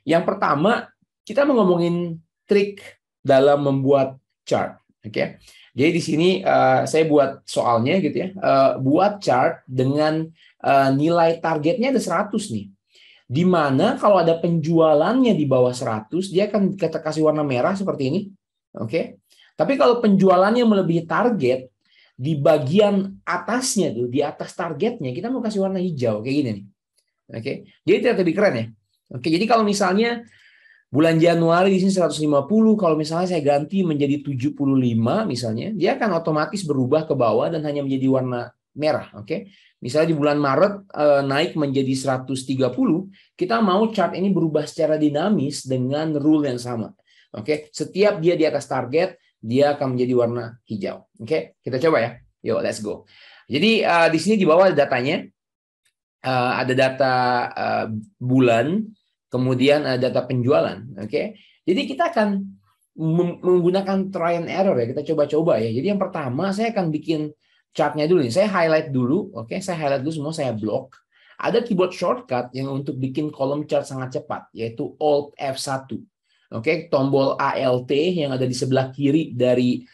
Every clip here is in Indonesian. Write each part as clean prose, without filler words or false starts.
Yang pertama, kita mau ngomongin trik dalam membuat chart. Oke. Jadi di sini saya buat soalnya gitu ya. Buat chart dengan nilai targetnya ada 100 nih. Di mana kalau ada penjualannya di bawah 100, dia akan kita kasih warna merah seperti ini. Oke. Tapi kalau penjualannya melebihi target, di bagian atasnya tuh, di atas targetnya, kita mau kasih warna hijau kayak gini nih. Oke. Jadi terlihat lebih keren ya. Oke, jadi kalau misalnya bulan Januari di sini 150, kalau misalnya saya ganti menjadi 75 misalnya, dia akan otomatis berubah ke bawah dan hanya menjadi warna merah, oke. Misalnya di bulan Maret naik menjadi 130, kita mau chart ini berubah secara dinamis dengan rule yang sama. Oke, setiap dia di atas target, dia akan menjadi warna hijau. Oke, kita coba ya. Yuk, let's go. Jadi di sini di bawah ada datanya. Ada data bulan, kemudian ada data penjualan. Oke, jadi kita akan menggunakan try and error ya. Kita coba-coba ya. Jadi yang pertama saya akan bikin chartnya dulu nih. Saya highlight dulu. Oke, saya highlight dulu semua. Saya blok. Ada keyboard shortcut yang untuk bikin kolom chart sangat cepat, yaitu Alt F1. Oke, tombol Alt yang ada di sebelah kiri dari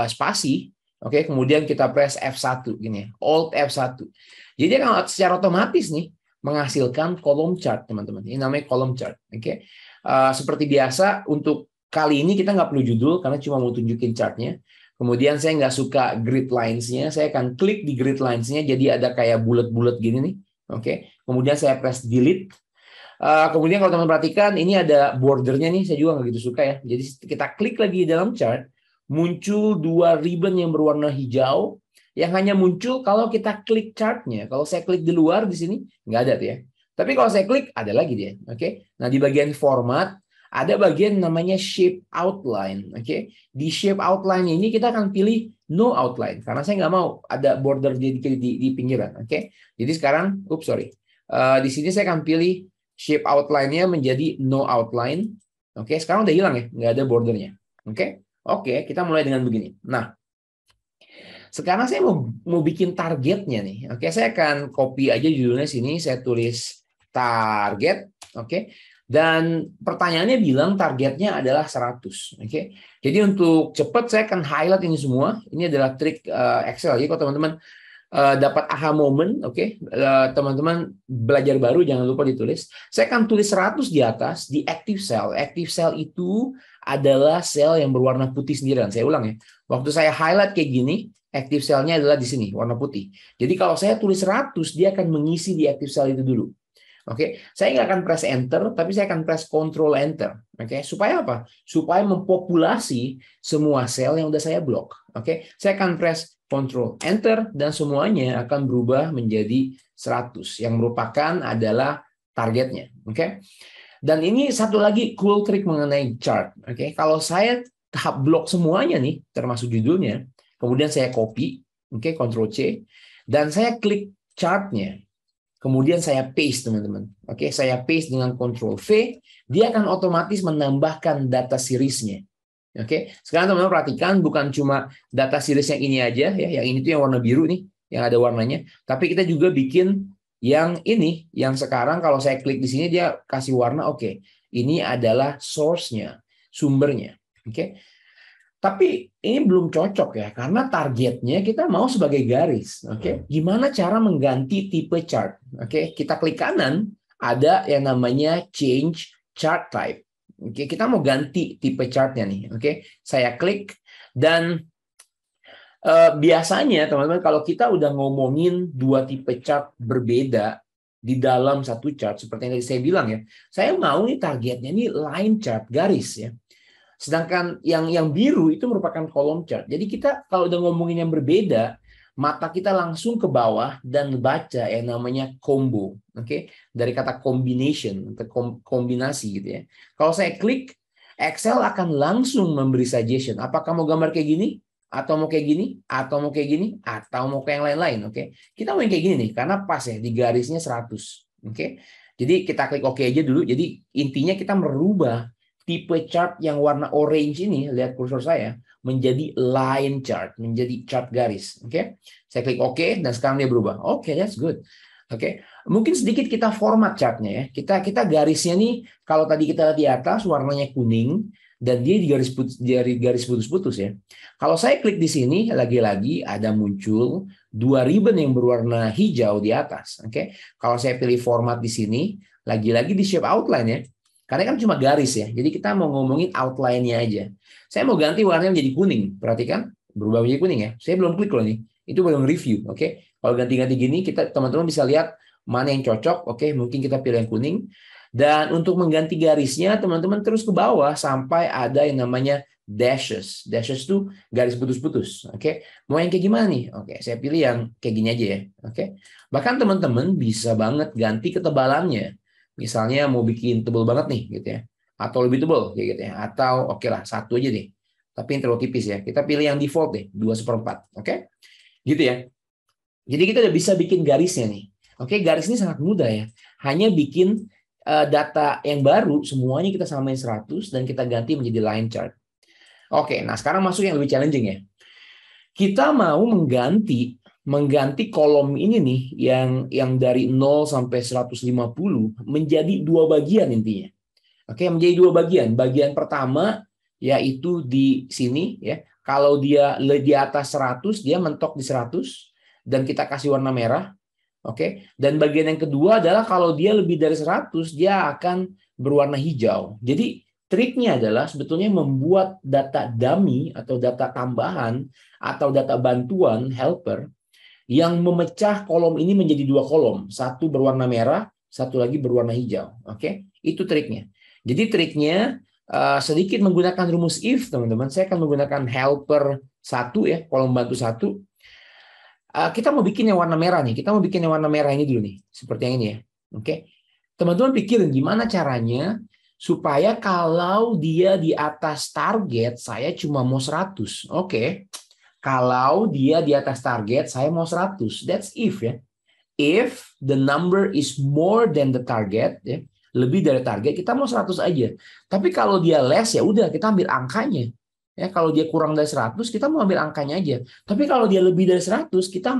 spasi. Oke, kemudian kita press F1 gini, Alt F1. Jadi dia akan secara otomatis nih menghasilkan kolom chart, teman-teman. Ini namanya kolom chart. Oke, seperti biasa untuk kali ini kita nggak perlu judul karena cuma mau tunjukin chartnya. Kemudian saya nggak suka grid lines-nya, saya akan klik di grid lines-nya, jadi ada kayak bulat-bulat gini nih. Oke, kemudian saya press delete. Kemudian kalau teman-teman perhatikan, ini ada bordernya nih, saya juga nggak gitu suka ya. Jadi kita klik lagi di dalam chart, muncul dua ribbon yang berwarna hijau, yang hanya muncul kalau kita klik chartnya. Kalau saya klik di luar di sini nggak ada tuh ya. Tapi kalau saya klik ada lagi dia. Oke. Nah di bagian format ada bagian namanya shape outline. Oke. Di shape outline ini kita akan pilih no outline karena saya nggak mau ada border di pinggiran. Oke. Jadi sekarang, di sini saya akan pilih shape outline-nya menjadi no outline. Oke. Sekarang udah hilang ya, nggak ada bordernya. Oke. Oke. Kita mulai dengan begini. Nah. Sekarang saya mau bikin targetnya nih. Oke, saya akan copy aja judulnya sini. Saya tulis target. Oke. Dan pertanyaannya bilang targetnya adalah 100. Oke. Jadi untuk cepat saya akan highlight ini semua. Ini adalah trik Excel. Jadi kalau teman-teman dapat aha moment, oke, teman-teman belajar baru jangan lupa ditulis. Saya akan tulis 100 di atas di active cell. Active cell itu adalah sel yang berwarna putih sendirian. Saya ulang ya. Waktu saya highlight kayak gini, active cell-nya adalah di sini, warna putih. Jadi kalau saya tulis 100, dia akan mengisi di active cell itu dulu. Oke, saya nggak akan press enter, tapi saya akan press Control Enter. Oke, supaya apa? Supaya mempopulasi semua sel yang udah saya blok. Oke, saya akan press Control Enter dan semuanya akan berubah menjadi 100 yang merupakan adalah targetnya. Oke, dan ini satu lagi cool trick mengenai chart. Oke, kalau saya tahap blok semuanya nih, termasuk judulnya. Kemudian saya copy, oke, Ctrl C, dan saya klik chartnya. Kemudian saya paste, teman-teman. Oke, saya paste dengan Ctrl V, dia akan otomatis menambahkan data seriesnya. Oke, sekarang teman-teman perhatikan bukan cuma data series yang ini aja ya, yang ini tuh yang warna biru nih, yang ada warnanya, tapi kita juga bikin yang ini, yang sekarang kalau saya klik di sini dia kasih warna, oke, ini adalah source-nya, sumbernya. Oke. Tapi ini belum cocok ya, karena targetnya kita mau sebagai garis. Oke, gimana cara mengganti tipe chart? Oke, kita klik kanan, ada yang namanya change chart type. Oke, kita mau ganti tipe chartnya nih. Oke, saya klik dan biasanya teman-teman kalau kita udah ngomongin dua tipe chart berbeda di dalam satu chart, seperti yang tadi saya bilang ya, saya mau nih targetnya nih line chart, garis ya. Sedangkan yang biru itu merupakan kolom chart. Jadi kita kalau udah ngomongin yang berbeda, mata kita langsung ke bawah dan baca yang namanya combo. Oke, dari kata combination, atau kombinasi gitu ya. Kalau saya klik, Excel akan langsung memberi suggestion. Apakah mau gambar kayak gini? Atau mau kayak gini? Atau mau kayak gini? Atau mau kayak yang lain-lain? Oke, kita mau yang kayak gini nih, karena pas ya, di garisnya 100. Oke, jadi kita klik OK aja dulu. Jadi intinya kita merubah tipe chart yang warna orange ini, lihat kursor saya, menjadi line chart, menjadi chart garis. Oke, saya klik OK dan sekarang dia berubah. Oke, that's good. Oke, mungkin sedikit kita format chartnya ya. Kita garisnya nih, kalau tadi kita lihat di atas warnanya kuning dan dia di garis putus-putus ya. Kalau saya klik di sini, lagi-lagi ada muncul dua ribbon yang berwarna hijau di atas. Oke, kalau saya pilih format di sini, lagi-lagi di shape outline ya. Karena kan cuma garis ya. Jadi kita mau ngomongin outline-nya aja. Saya mau ganti warnanya menjadi kuning. Perhatikan, berubah menjadi kuning ya. Saya belum klik loh nih. Itu belum review. Oke. Kalau ganti-ganti gini, kita teman-teman bisa lihat mana yang cocok. Oke, mungkin kita pilih yang kuning. Dan untuk mengganti garisnya, teman-teman terus ke bawah sampai ada yang namanya dashes. Dashes itu garis putus-putus. Oke, mau yang kayak gimana nih? Oke, saya pilih yang kayak gini aja ya. Oke, bahkan teman-teman bisa banget ganti ketebalannya. Misalnya mau bikin tebal banget nih, gitu ya. Atau lebih tebal, kayak gitu ya. Atau oke lah, satu aja deh. Tapi yang terlalu tipis ya. Kita pilih yang default deh, 2/4. Oke, gitu ya. Jadi kita udah bisa bikin garisnya nih. Oke, garis ini sangat mudah ya. Hanya bikin data yang baru, semuanya kita samain 100 dan kita ganti menjadi line chart. Oke, nah sekarang masuk yang lebih challenging ya. Kita mau mengganti kolom ini nih yang dari 0 sampai 150 menjadi dua bagian intinya. Oke, menjadi dua bagian. Bagian pertama yaitu di sini ya. Kalau dia di atas 100, dia mentok di 100 dan kita kasih warna merah. Oke. Dan bagian yang kedua adalah kalau dia lebih dari 100, dia akan berwarna hijau. Jadi triknya adalah sebetulnya membuat data dummy atau data tambahan atau data bantuan helper yang memecah kolom ini menjadi dua kolom. Satu berwarna merah, satu lagi berwarna hijau. Oke. Itu triknya. Jadi triknya sedikit menggunakan rumus if, teman-teman. Saya akan menggunakan helper 1 ya, kolom bantu 1. Kita mau bikin yang warna merah nih. Kita mau bikin yang warna merah ini dulu nih. Seperti yang ini ya. Oke. Teman-teman pikirin gimana caranya supaya kalau dia di atas target, saya cuma mau 100. Oke. Kalau dia di atas target, saya mau 100. That's if ya. If the number is more than the target, ya, lebih dari target, kita mau 100 aja. Tapi kalau dia less, ya udah kita ambil angkanya. Ya, kalau dia kurang dari 100, kita mau ambil angkanya aja. Tapi kalau dia lebih dari 100, kita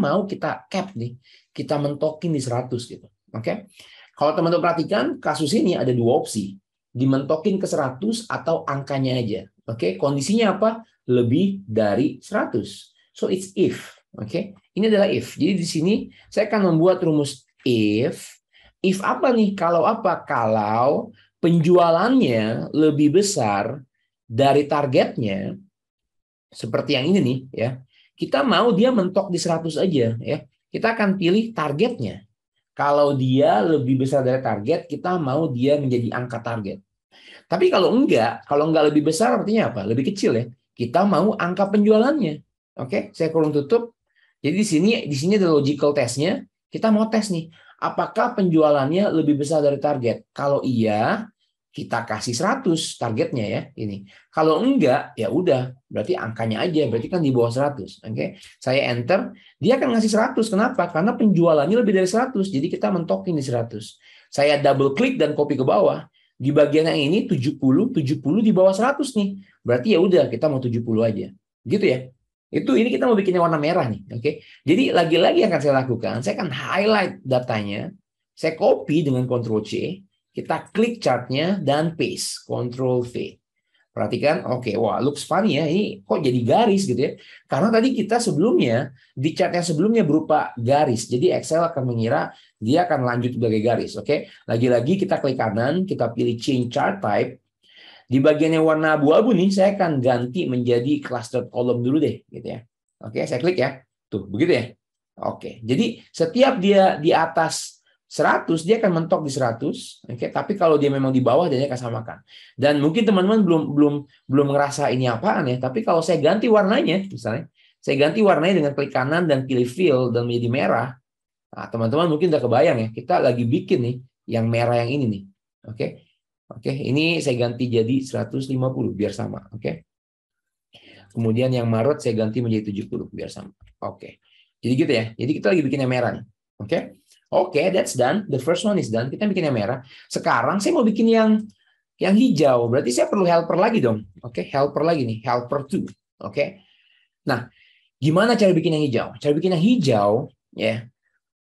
cap nih. Kita mentokin di 100 gitu. Oke. Kalau teman-teman perhatikan, kasus ini ada dua opsi. Dimentokin ke 100 atau angkanya aja. Oke, kondisinya apa? Lebih dari 100. So it's if. Oke. Ini adalah if. Jadi di sini saya akan membuat rumus if. If apa nih? Kalau apa? Kalau penjualannya lebih besar dari targetnya, seperti yang ini nih ya. Kita mau dia mentok di 100 aja ya. Kita akan pilih targetnya. Kalau dia lebih besar dari target, kita mau dia menjadi angka target. Tapi kalau enggak lebih besar artinya apa? Lebih kecil ya. Kita mau angka penjualannya. Oke, saya kurung tutup. Jadi di sini ada logical testnya. Kita mau tes nih, apakah penjualannya lebih besar dari target? Kalau iya, kita kasih 100 targetnya ya ini. Kalau enggak, ya udah, berarti angkanya aja, berarti kan di bawah 100. Oke. Saya enter, dia akan ngasih 100. Kenapa? Karena penjualannya lebih dari 100. Jadi kita mentokin di 100. Saya double klik dan copy ke bawah. Di bagian yang ini 70 di bawah 100 nih. Berarti ya udah kita mau 70 aja. Gitu ya. Ini kita mau bikin yang warna merah nih, oke. Jadi lagi-lagi yang akan saya lakukan, saya akan highlight datanya, saya copy dengan Ctrl C, kita klik chartnya dan paste, Ctrl V. Perhatikan, oke, wah looks funny ya, ini kok jadi garis gitu ya. Karena tadi kita sebelumnya, di chart yang sebelumnya berupa garis, jadi Excel akan mengira dia akan lanjut sebagai garis, oke. Lagi-lagi kita klik kanan, kita pilih change chart type. Di bagian yang warna abu-abu nih, saya akan ganti menjadi cluster column dulu deh, gitu ya. Oke, saya klik ya. Tuh, begitu ya. Oke, jadi setiap dia di atas 100, dia akan mentok di 100. Oke, tapi kalau dia memang di bawah, dia akan samakan. Dan mungkin teman-teman belum ngerasa ini apaan ya, tapi kalau saya ganti warnanya, misalnya, saya ganti warnanya dengan klik kanan dan pilih fill dan menjadi merah. Nah, teman-teman mungkin udah kebayang ya, kita lagi bikin nih yang merah yang ini nih. Oke. Oke, ini saya ganti jadi 150 biar sama, oke. Kemudian yang Maret saya ganti menjadi 70 biar sama. Oke. Jadi gitu ya. Jadi kita lagi bikin yang merah nih. Oke. Oke, that's done. The first one is done. Kita bikin yang merah. Sekarang saya mau bikin yang hijau. Berarti saya perlu helper lagi dong. Oke, helper lagi nih, helper 2. Oke. Nah, gimana cara bikin yang hijau? Cara bikin yang hijau ya.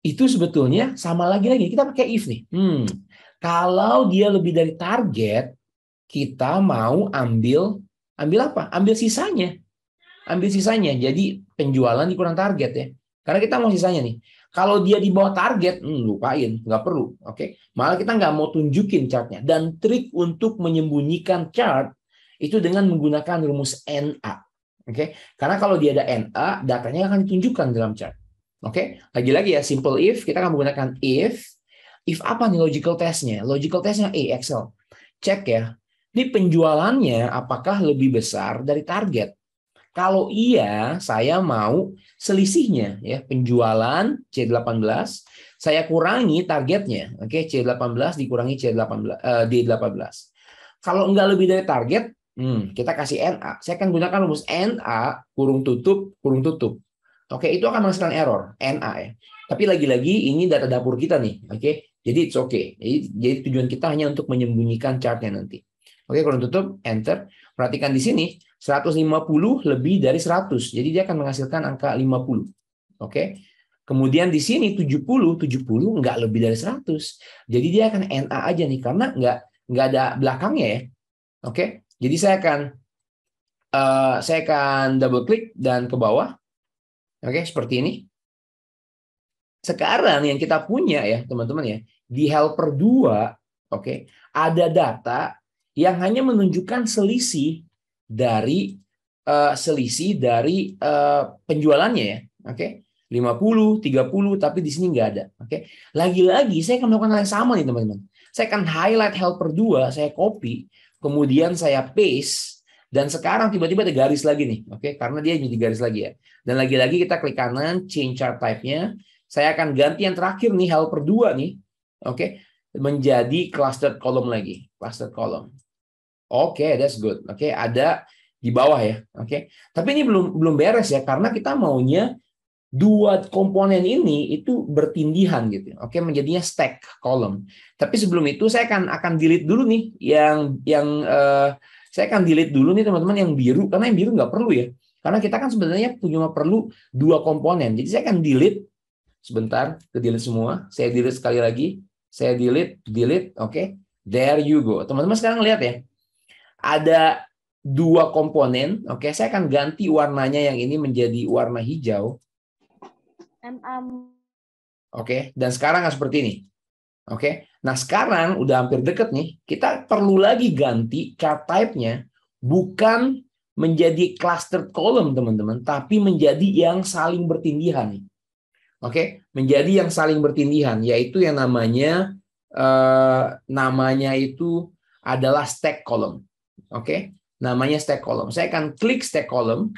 itu sebetulnya sama lagi kita pakai if nih. Kalau dia lebih dari target, kita mau ambil apa? Ambil sisanya. Ambil sisanya. Jadi penjualan dikurang target ya. Karena kita mau sisanya nih. Kalau dia di bawah target, lupain, nggak perlu. Oke, malah kita nggak mau tunjukin chartnya. Dan trik untuk menyembunyikan chart itu dengan menggunakan rumus NA. Oke, karena kalau dia ada NA, datanya akan ditunjukkan dalam chart. Oke, lagi-lagi ya, simple if, kita akan menggunakan if. If apa nih logical testnya? Logical testnya Excel. Cek ya, ini penjualannya apakah lebih besar dari target? Kalau iya, saya mau selisihnya ya, penjualan C18 saya kurangi targetnya. Oke, C18 dikurangi D18. Kalau enggak lebih dari target, kita kasih NA. Saya akan gunakan rumus NA kurung tutup. Oke, itu akan menghasilkan error NA ya. Tapi lagi-lagi ini data dapur kita nih. Oke. Jadi it's okay. Jadi tujuan kita hanya untuk menyembunyikan chartnya nanti. Oke, kurung tutup, enter. Perhatikan di sini 150 lebih dari 100. Jadi dia akan menghasilkan angka 50. Oke. Kemudian di sini 70 nggak lebih dari 100. Jadi dia akan NA aja nih karena nggak ada belakangnya ya. Oke. Jadi saya akan double klik dan ke bawah. Oke, seperti ini. Sekarang yang kita punya ya, teman-teman ya, di helper 2, oke, ada data yang hanya menunjukkan selisih dari penjualannya ya. Oke. 50, 30, tapi di sini nggak ada. Oke. Lagi-lagi saya akan melakukan hal yang sama nih, teman-teman. Saya akan highlight helper 2, saya copy, kemudian saya paste, dan sekarang tiba-tiba ada garis lagi nih. Oke, karena dia jadi garis lagi ya. Dan lagi-lagi kita klik kanan, change chart type-nya. Saya akan ganti yang terakhir nih, helper 2 nih. Oke, menjadi clustered column lagi. Clustered column. Oke, that's good. Oke, ada di bawah ya. Oke. Tapi ini belum beres ya, karena kita maunya dua komponen ini itu bertindihan gitu. Oke, menjadinya stack column. Tapi sebelum itu saya akan delete dulu nih saya akan delete dulu nih teman-teman yang biru, karena yang biru nggak perlu ya. Karena kita kan sebenarnya cuma perlu dua komponen. Jadi saya akan delete. Sebentar, ke delete semua. Saya delete sekali lagi. Saya delete. Oke. There you go. Teman-teman sekarang lihat ya. Ada dua komponen. Oke, saya akan ganti warnanya yang ini menjadi warna hijau. Oke, dan sekarang seperti ini. Oke. Nah, sekarang udah hampir deket nih. Kita perlu lagi ganti chart type-nya bukan menjadi clustered column, teman-teman, tapi menjadi yang saling bertindihan nih. Oke, menjadi yang saling bertindihan, yaitu yang namanya itu adalah stack column. Oke, namanya stack column. Saya akan klik stack column.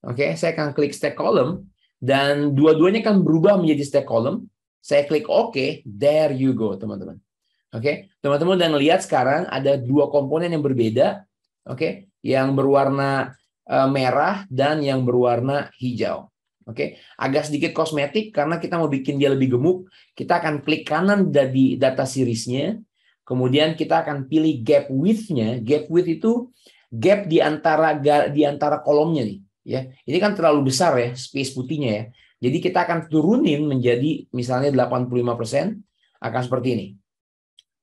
Oke, saya akan klik stack column dan dua-duanya akan berubah menjadi stack column. Saya klik OK, there you go, teman-teman. Oke, teman-teman udah ngelihat sekarang ada dua komponen yang berbeda. Oke, yang berwarna merah dan yang berwarna hijau. Oke, agak sedikit kosmetik karena kita mau bikin dia lebih gemuk. Kita akan klik kanan dari data seriesnya. Kemudian kita akan pilih gap width-nya. Gap width itu gap di antara kolomnya nih. Ya, ini kan terlalu besar ya, space putihnya ya. Jadi kita akan turunin menjadi misalnya 85%, akan seperti ini.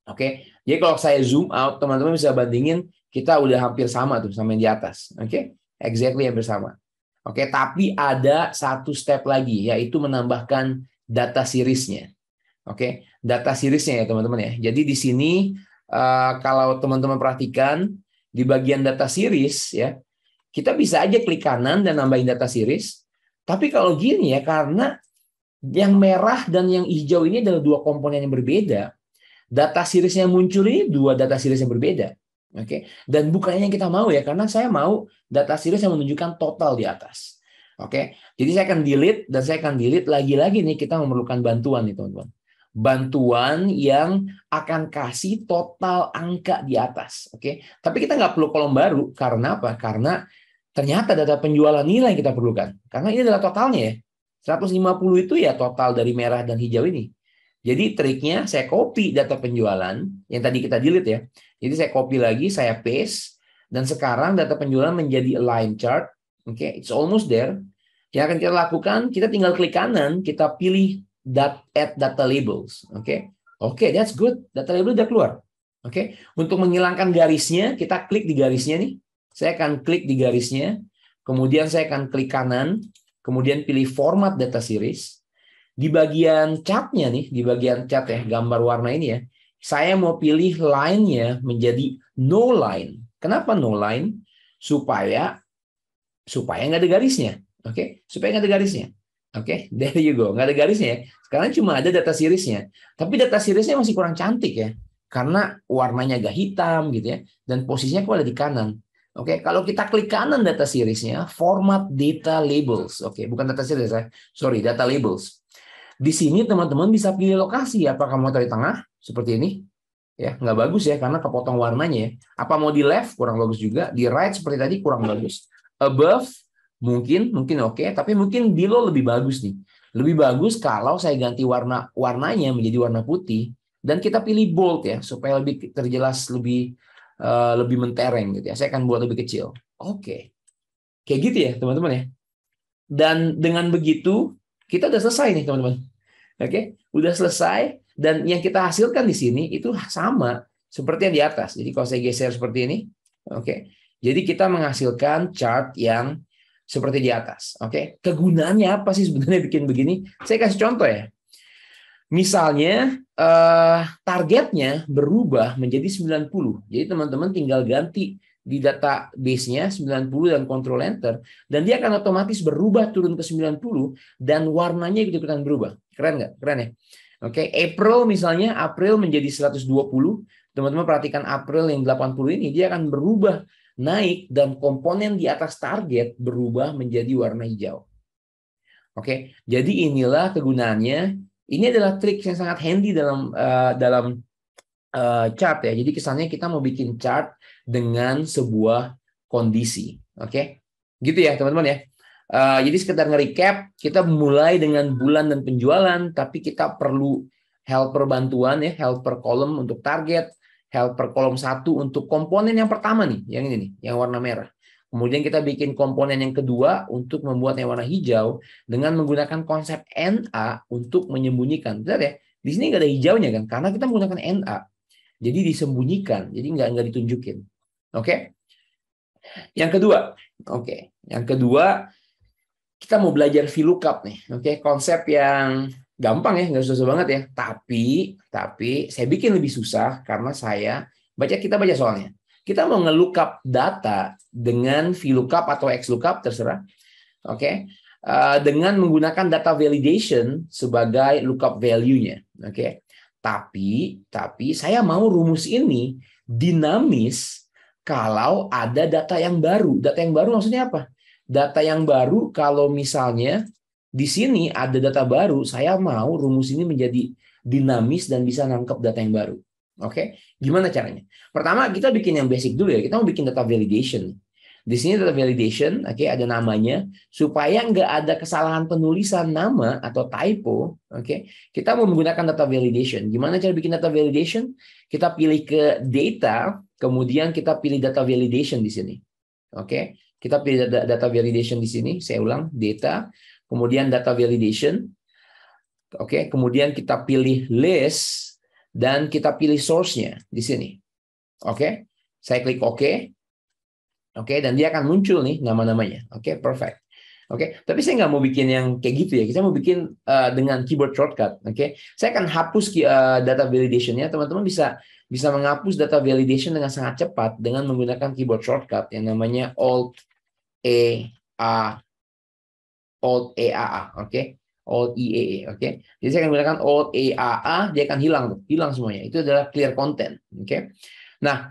Oke, jadi kalau saya zoom out, teman-teman bisa bandingin kita udah hampir sama tuh sama yang di atas. Oke, exactly hampir sama. Oke, tapi ada satu step lagi, yaitu menambahkan data seriesnya. Oke, data seriesnya ya teman-teman ya. Jadi di sini kalau teman-teman perhatikan di bagian data series ya, kita bisa aja klik kanan dan nambahin data series. Tapi kalau gini ya, karena yang merah dan yang hijau ini adalah dua komponen yang berbeda, data series yang muncul ini dua data series yang berbeda. Oke, dan bukannya yang kita mau ya, karena saya mau data series yang menunjukkan total di atas. Oke, jadi saya akan delete dan saya akan delete lagi-lagi nih, kita memerlukan bantuan nih teman-teman. Bantuan yang akan kasih total angka di atas. Oke, tapi kita nggak perlu kolom baru karena apa? Karena ternyata data penjualan nilai yang kita perlukan. Karena ini adalah totalnya ya. 150 itu ya total dari merah dan hijau ini. Jadi triknya saya copy data penjualan yang tadi kita delete ya. Jadi saya copy lagi, saya paste, dan sekarang data penjualan menjadi align chart. Oke, it's almost there. Yang akan kita lakukan, kita tinggal klik kanan, kita pilih add data labels. Oke, that's good. Data label udah keluar. Untuk menghilangkan garisnya, kita klik di garisnya nih. Saya akan klik di garisnya, kemudian saya akan klik kanan, kemudian pilih format data series. Di bagian catnya nih, di bagian cat ya, gambar warna ini ya, saya mau pilih line-nya menjadi no line. Kenapa no line? Supaya nggak ada garisnya. Supaya nggak ada garisnya. There you go. Nggak ada garisnya ya. Sekarang cuma ada data seriesnya. Tapi data seriesnya masih kurang cantik ya. Karena warnanya agak hitam gitu ya. Dan posisinya kok ada di kanan. Kalau kita klik kanan data seriesnya, format data labels. Bukan data series ya. Sorry, data labels. Di sini teman-teman bisa pilih lokasi. Apakah mau di tengah seperti ini? Ya, nggak bagus ya karena kepotong warnanya ya. Apa mau di left? Kurang bagus juga. Di right seperti tadi kurang bagus. Above mungkin oke, tapi mungkin below lebih bagus nih. Lebih bagus kalau saya ganti warnanya menjadi warna putih dan kita pilih bold ya supaya lebih terjelas, lebih mentereng gitu ya. Saya akan buat lebih kecil. Kayak gitu ya teman-teman ya. Dan dengan begitu kita udah selesai nih teman-teman. Udah selesai dan yang kita hasilkan di sini itu sama seperti yang di atas. Jadi kalau saya geser seperti ini, jadi kita menghasilkan chart yang seperti di atas. Kegunaannya apa sih sebenarnya bikin begini? Saya kasih contoh ya. Misalnya targetnya berubah menjadi 90. Jadi teman-teman tinggal ganti di database-nya 90 dan Control Enter dan dia akan otomatis berubah turun ke 90 dan warnanya ikutan berubah. Keren nggak? Keren ya? April misalnya, April menjadi 120. Teman-teman perhatikan April yang 80 ini dia akan berubah naik dan komponen di atas target berubah menjadi warna hijau. Jadi inilah kegunaannya. Ini adalah trik yang sangat handy dalam chart ya. Jadi kesannya kita mau bikin chart dengan sebuah kondisi. Gitu ya teman-teman ya. Jadi sekedar nge-recap, kita mulai dengan bulan dan penjualan, tapi kita perlu helper bantuan ya, helper column untuk target, helper column 1 untuk komponen yang pertama nih, yang ini nih, yang warna merah. Kemudian kita bikin komponen yang kedua untuk membuat yang warna hijau dengan menggunakan konsep NA untuk menyembunyikan. Benar ya? Di sini nggak ada hijaunya kan, karena kita menggunakan NA. Jadi disembunyikan, jadi nggak ditunjukin. Yang kedua, kita mau belajar VLOOKUP nih. Konsep yang gampang ya, nggak susah banget ya. Tapi saya bikin lebih susah karena kita baca soalnya. Kita mau nge-lookup data dengan VLOOKUP atau XLOOKUP terserah. Dengan menggunakan data validation sebagai lookup value-nya. Tapi saya mau rumus ini dinamis kalau ada data yang baru. Data yang baru maksudnya apa? Data yang baru kalau misalnya di sini ada data baru, saya mau rumus ini menjadi dinamis dan bisa nangkep data yang baru. Gimana caranya? Pertama kita bikin yang basic dulu ya. Kita mau bikin data validation. Di sini data validation, ada namanya, supaya nggak ada kesalahan penulisan nama atau typo. Kita mau menggunakan data validation. Gimana cara bikin data validation? Kita pilih ke data, kemudian kita pilih data validation di sini. Kita pilih data validation di sini. Saya ulang, data, kemudian data validation. Kemudian kita pilih list dan kita pilih source-nya di sini. Saya klik OK. Dan dia akan muncul nih nama-namanya. Perfect. Tapi saya nggak mau bikin yang kayak gitu ya. Kita mau bikin dengan keyboard shortcut. Saya akan hapus data validation-nya. Teman-teman bisa menghapus data validation dengan sangat cepat dengan menggunakan keyboard shortcut yang namanya Alt Alt IEE. Jadi saya akan menggunakan Alt EAA, dia akan hilang semuanya. Itu adalah clear content. Nah,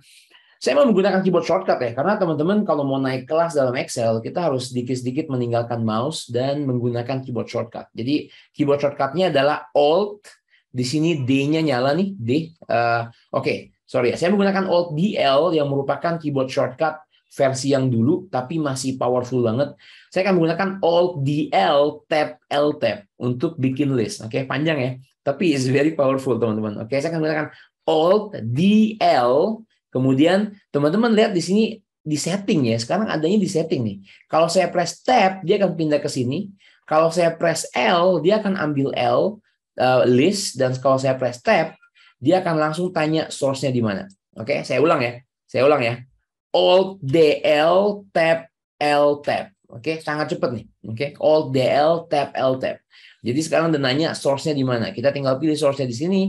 saya mau menggunakan keyboard shortcut ya, karena teman-teman kalau mau naik kelas dalam Excel, kita harus sedikit-sedikit meninggalkan mouse dan menggunakan keyboard shortcut. Jadi keyboard shortcutnya adalah Alt, di sini D-nya nyala nih, D. Sorry ya, saya menggunakan Alt DL yang merupakan keyboard shortcut versi yang dulu, tapi masih powerful banget. Saya akan menggunakan Alt DL Tab L Tab untuk bikin list. Panjang ya, tapi it's very powerful teman-teman. Saya akan menggunakan Alt DL. Kemudian teman-teman lihat di sini di setting ya. Sekarang adanya di setting nih. Kalau saya press tab, dia akan pindah ke sini. Kalau saya press L, dia akan ambil L. list, dan kalau saya press tab, dia akan langsung tanya source-nya di mana. Oke, saya ulang ya. Alt DL tab L tab. Oke, sangat cepat nih. Oke, Alt DL tab L tab. Jadi sekarang dia nanya source-nya di mana. Kita tinggal pilih source-nya di sini.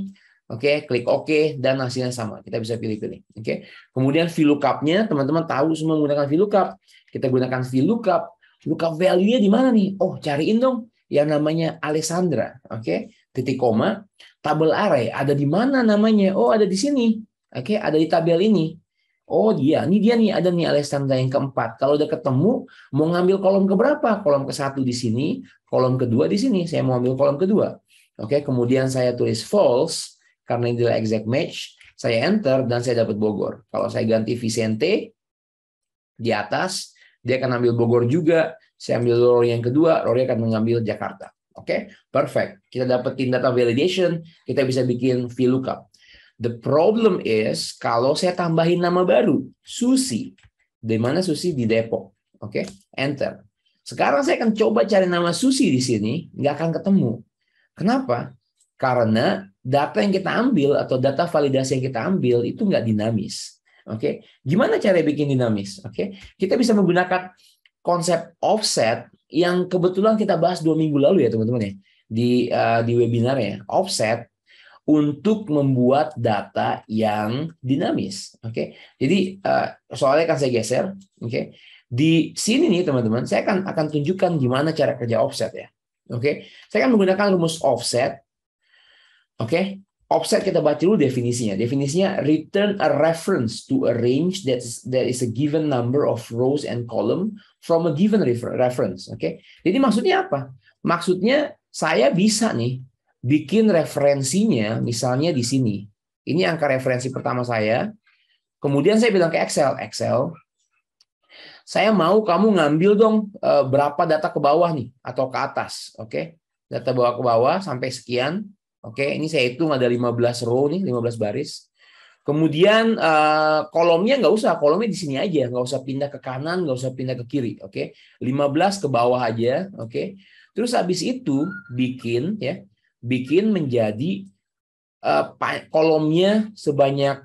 Oke, klik OK, dan hasilnya sama. Kita bisa pilih-pilih. Oke. Kemudian VLOOKUP-nya, teman-teman tahu semua menggunakan VLOOKUP. Kita gunakan VLOOKUP. Lookup value-nya di mana nih? Oh, cariin dong yang namanya Alessandra. Oke, titik koma. Tabel array ada di mana namanya? Oh, ada di sini. Oke, ada di tabel ini. Oh, ini dia nih, ada nih Alessandra yang keempat. Kalau udah ketemu, mau ngambil kolom keberapa? Kolom ke-1 di sini, kolom kedua di sini. Saya mau ambil kolom kedua. Oke, kemudian saya tulis false karena ini adalah exact match. Saya enter dan saya dapat Bogor. Kalau saya ganti Vicente di atas, dia akan ambil Bogor juga. Saya ambil row yang kedua, row akan mengambil Jakarta. Oke, perfect. Kita dapetin data validation, kita bisa bikin VLOOKUP. The problem is kalau saya tambahin nama baru, Susi. Di mana Susi? Di Depok. Oke, enter. Sekarang saya akan coba cari nama Susi di sini, nggak akan ketemu. Kenapa? Karena data yang kita ambil atau data validasi yang kita ambil itu nggak dinamis. Oke, gimana cara bikin dinamis? Oke, kita bisa menggunakan konsep offset yang kebetulan kita bahas 2 minggu lalu ya teman-teman ya di webinar ya, offset untuk membuat data yang dinamis. Oke, jadi soalnya kan saya geser. Oke, di sini nih teman-teman, saya akan tunjukkan gimana cara kerja offset ya. Oke, saya akan menggunakan rumus offset. Oke, offset kita baca dulu definisinya. Definisinya return a reference to a range that is a given number of rows and column from a given reference. Oke, jadi maksudnya apa? Maksudnya saya bisa nih bikin referensinya misalnya di sini. Ini angka referensi pertama saya. Kemudian saya bilang ke Excel, saya mau kamu ngambil dong berapa data ke bawah nih atau ke atas. Oke, data bawah ke bawah sampai sekian. Oke, ini saya hitung ada 15 row nih, 15 baris. Kemudian kolomnya nggak usah, kolomnya di sini aja, nggak usah pindah ke kanan, nggak usah pindah ke kiri. Oke, 15 ke bawah aja. Oke, terus habis itu bikin menjadi kolomnya sebanyak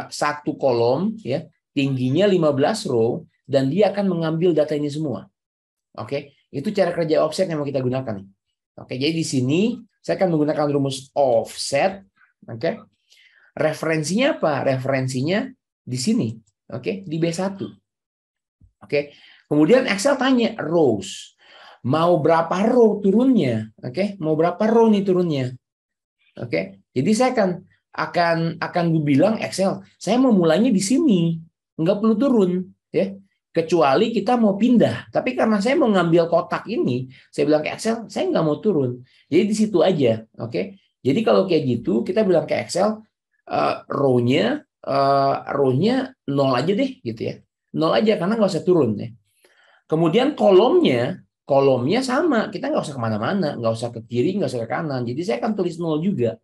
1 kolom, ya, tingginya 15 row, dan dia akan mengambil data ini semua. Oke, itu cara kerja offset yang mau kita gunakan. Oke, jadi di sini saya akan menggunakan rumus offset. Oke. Referensinya apa? Referensinya di sini. Oke, di B1. Oke. Kemudian Excel tanya rows. Mau berapa row turunnya? Oke, mau berapa row nih turunnya? Oke. Jadi saya akan bilang Excel, saya mau mulainya di sini. Enggak perlu turun, ya. Kecuali kita mau pindah. Tapi karena saya mau ngambil kotak ini, saya bilang ke Excel, saya nggak mau turun. Jadi di situ aja. Oke. Jadi kalau kayak gitu, kita bilang ke Excel, row-nya 0 aja deh, gitu ya. 0 aja, karena nggak usah turun. Ya. Kemudian kolomnya sama. Kita nggak usah kemana-mana. Nggak usah ke kiri, nggak usah ke kanan. Jadi saya akan tulis 0 juga.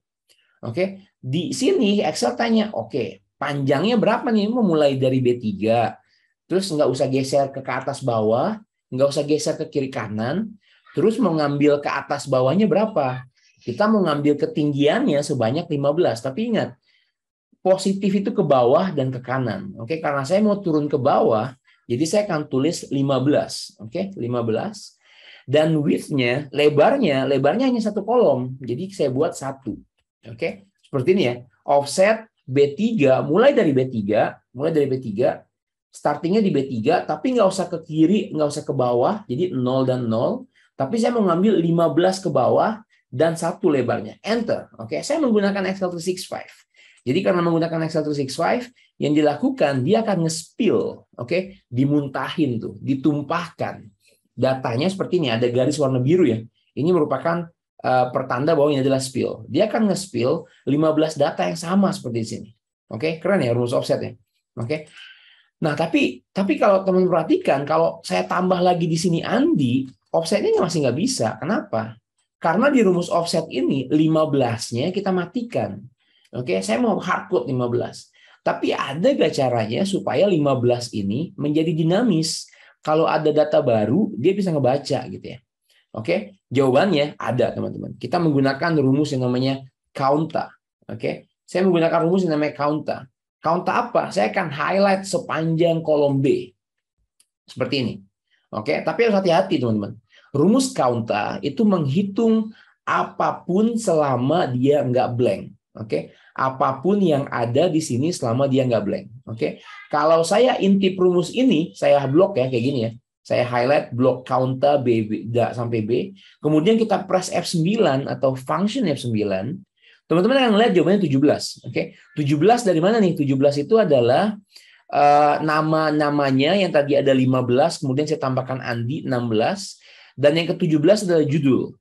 Oke. Di sini Excel tanya, oke, panjangnya berapa nih? Mau mulai dari B3. Terus nggak usah geser ke atas bawah, nggak usah geser ke kiri kanan. Terus mau ngambil ke atas bawahnya berapa? Kita mau ngambil ketinggiannya sebanyak 15. Tapi ingat, positif itu ke bawah dan ke kanan. Oke, karena saya mau turun ke bawah, jadi saya akan tulis 15. Oke, 15. Dan width-nya, lebarnya hanya 1 kolom. Jadi saya buat 1. Oke, seperti ini ya. Offset B3, mulai dari B3, startingnya di B3, tapi nggak usah ke kiri, nggak usah ke bawah, jadi 0 dan 0. Tapi saya mau ngambil 15 ke bawah dan 1 lebarnya. Enter. Oke, saya menggunakan Excel 365. Jadi karena menggunakan Excel 365, yang dilakukan dia akan nge-spill, oke, dimuntahin tuh, ditumpahkan. Datanya seperti ini, ada garis warna biru ya. Ini merupakan pertanda bahwa ini adalah spill. Dia akan nge-spill 15 data yang sama seperti di sini. Oke, keren ya rumus offset ya. Oke. Nah, tapi kalau teman perhatikan, kalau saya tambah lagi di sini Andi, offsetnya masih nggak bisa. Kenapa? Karena di rumus offset ini 15-nya kita matikan. Oke, saya mau hardcode 15. Tapi ada nggak caranya supaya 15 ini menjadi dinamis? Kalau ada data baru, dia bisa ngebaca gitu ya. Oke, jawabannya ada, teman-teman. Kita menggunakan rumus yang namanya counter. Oke, saya menggunakan rumus yang namanya counter. Counter apa? Saya akan highlight sepanjang kolom B. Seperti ini. Oke, tapi harus hati-hati, teman-teman. Rumus counter itu menghitung apapun selama dia nggak blank. Oke, apapun yang ada di sini selama dia nggak blank. Oke, kalau saya intip rumus ini, saya blok ya kayak gini ya. Saya highlight blok counter B, sampai B. Kemudian kita press F9 atau function F9. Teman-teman akan lihat jawabannya 17. Oke, 17 dari mana nih? 17 itu adalah nama-namanya yang tadi ada 15, kemudian saya tambahkan Andi 16, dan yang ke-17 adalah judul.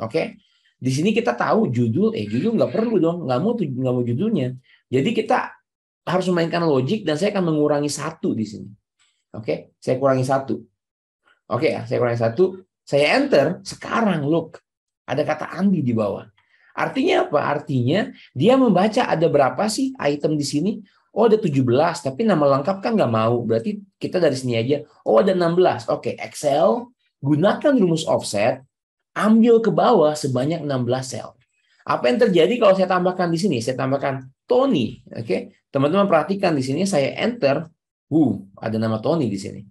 Oke, di sini kita tahu judul nggak perlu dong, nggak mau judulnya. Jadi kita harus memainkan logik dan saya akan mengurangi 1 di sini. Oke, saya kurangi 1. Oke, saya kurangi 1, saya enter. Sekarang look, ada kata Andi di bawah. Artinya apa? Artinya dia membaca ada berapa sih item di sini? Oh, ada 17, tapi nama lengkap kan nggak mau. Berarti kita dari sini aja. Oh, ada 16. Oke, Excel, gunakan rumus offset, ambil ke bawah sebanyak 16 sel. Apa yang terjadi kalau saya tambahkan di sini? Saya tambahkan Tony. Oke, teman-teman perhatikan di sini saya enter. Ada nama Tony di sini.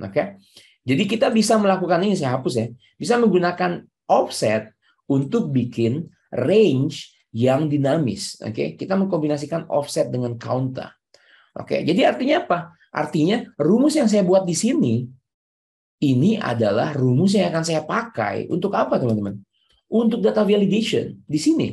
Oke, jadi kita bisa melakukan ini, saya hapus ya. Bisa menggunakan offset untuk bikin range yang dinamis. Oke, kita mengkombinasikan offset dengan counter. Oke, jadi artinya apa? Artinya rumus yang saya buat di sini ini adalah rumus yang akan saya pakai untuk apa, teman-teman? Untuk data validation di sini.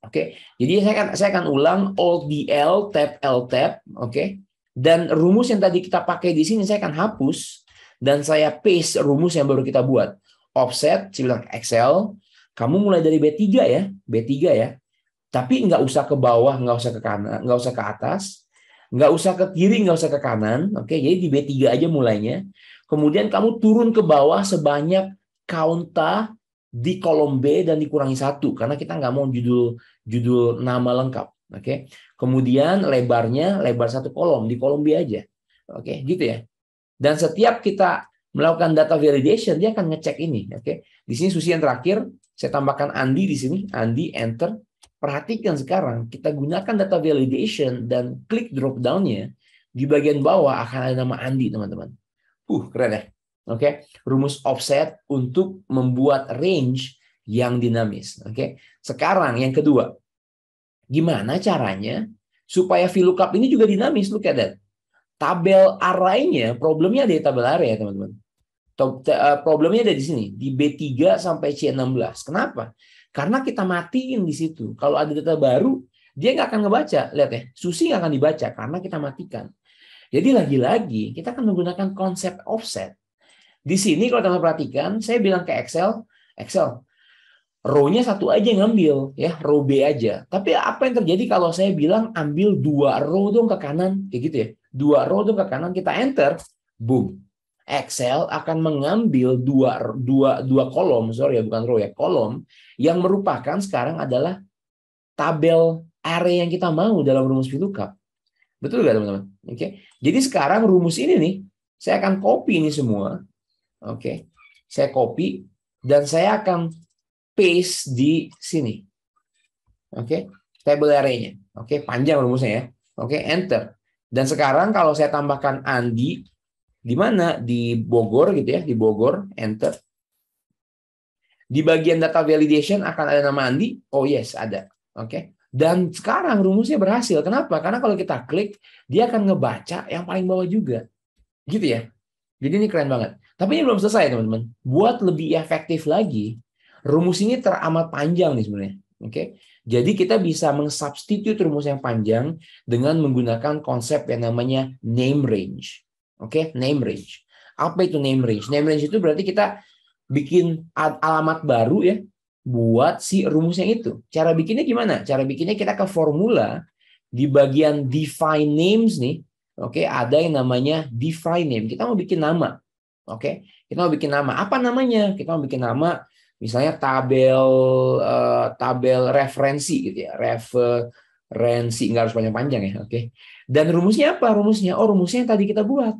Oke, jadi saya akan ulang Alt DL tab L tab. Oke, dan rumus yang tadi kita pakai di sini saya akan hapus dan saya paste rumus yang baru kita buat. Offset, saya bilang Excel. Kamu mulai dari B3 ya, B3 ya. Tapi nggak usah ke bawah, nggak usah ke kanan, nggak usah ke atas, nggak usah ke kiri, nggak usah ke kanan. Oke, jadi di B3 aja mulainya. Kemudian kamu turun ke bawah sebanyak counter di kolom B dan dikurangi 1 karena kita nggak mau judul nama lengkap. Oke, kemudian lebarnya lebar 1 kolom di kolom B aja. Oke, gitu ya. Dan setiap kita melakukan data validation, dia akan ngecek ini. Oke, di sini Susi yang terakhir. Saya tambahkan Andi di sini, Andi, enter. Perhatikan sekarang, kita gunakan data validation dan klik drop down-nya. Di bagian bawah akan ada nama Andi, teman-teman. Keren ya. Oke, rumus offset untuk membuat range yang dinamis. Oke, sekarang yang kedua, gimana caranya supaya VLOOKUP ini juga dinamis? Look at that. Tabel array-nya, problemnya ada di tabel array ya, teman-teman. Problemnya ada di sini, di B3 sampai C16. Kenapa? Karena kita matiin di situ. Kalau ada data baru, dia nggak akan ngebaca. Lihat ya, Susi nggak akan dibaca karena kita matikan. Jadi lagi-lagi kita akan menggunakan konsep offset. Di sini kalau teman perhatikan, saya bilang ke Excel, row-nya 1 aja yang ngambil, ya, row B aja. Tapi apa yang terjadi kalau saya bilang ambil 2 row dong ke kanan, kayak gitu ya. 2 row dong ke kanan, kita enter, boom. Excel akan mengambil dua kolom, bukan row ya, kolom yang merupakan sekarang adalah tabel array yang kita mau dalam rumus VLOOKUP. Betul nggak, teman-teman? Oke. Jadi sekarang rumus ini nih, saya akan copy ini semua. Oke. Saya copy dan saya akan paste di sini. Oke. Table array-nya. Oke, panjang rumusnya ya. Oke, enter. Dan sekarang kalau saya tambahkan Andi di mana? Di Bogor gitu ya, di Bogor, enter. Di bagian data validation akan ada nama Andi. Oh yes, ada. Oke. Dan sekarang rumusnya berhasil. Kenapa? Karena kalau kita klik, dia akan ngebaca yang paling bawah juga. Gitu ya. Jadi ini keren banget. Tapi ini belum selesai, teman-teman. Buat lebih efektif lagi, rumus ini teramat panjang nih sebenarnya. Oke. Jadi kita bisa mensubstitute rumus yang panjang dengan menggunakan konsep yang namanya name range. Oke, name range. Apa itu name range? Name range itu berarti kita bikin alamat baru ya buat si rumusnya itu. Cara bikinnya gimana? Cara bikinnya kita ke formula di bagian define names nih. Oke, ada yang namanya define name. Kita mau bikin nama. Oke, kita mau bikin nama. Apa namanya? Kita mau bikin nama misalnya tabel referensi gitu ya. Referensi, nggak harus panjang-panjang ya. Oke. Dan rumusnya apa? Rumusnya yang tadi kita buat.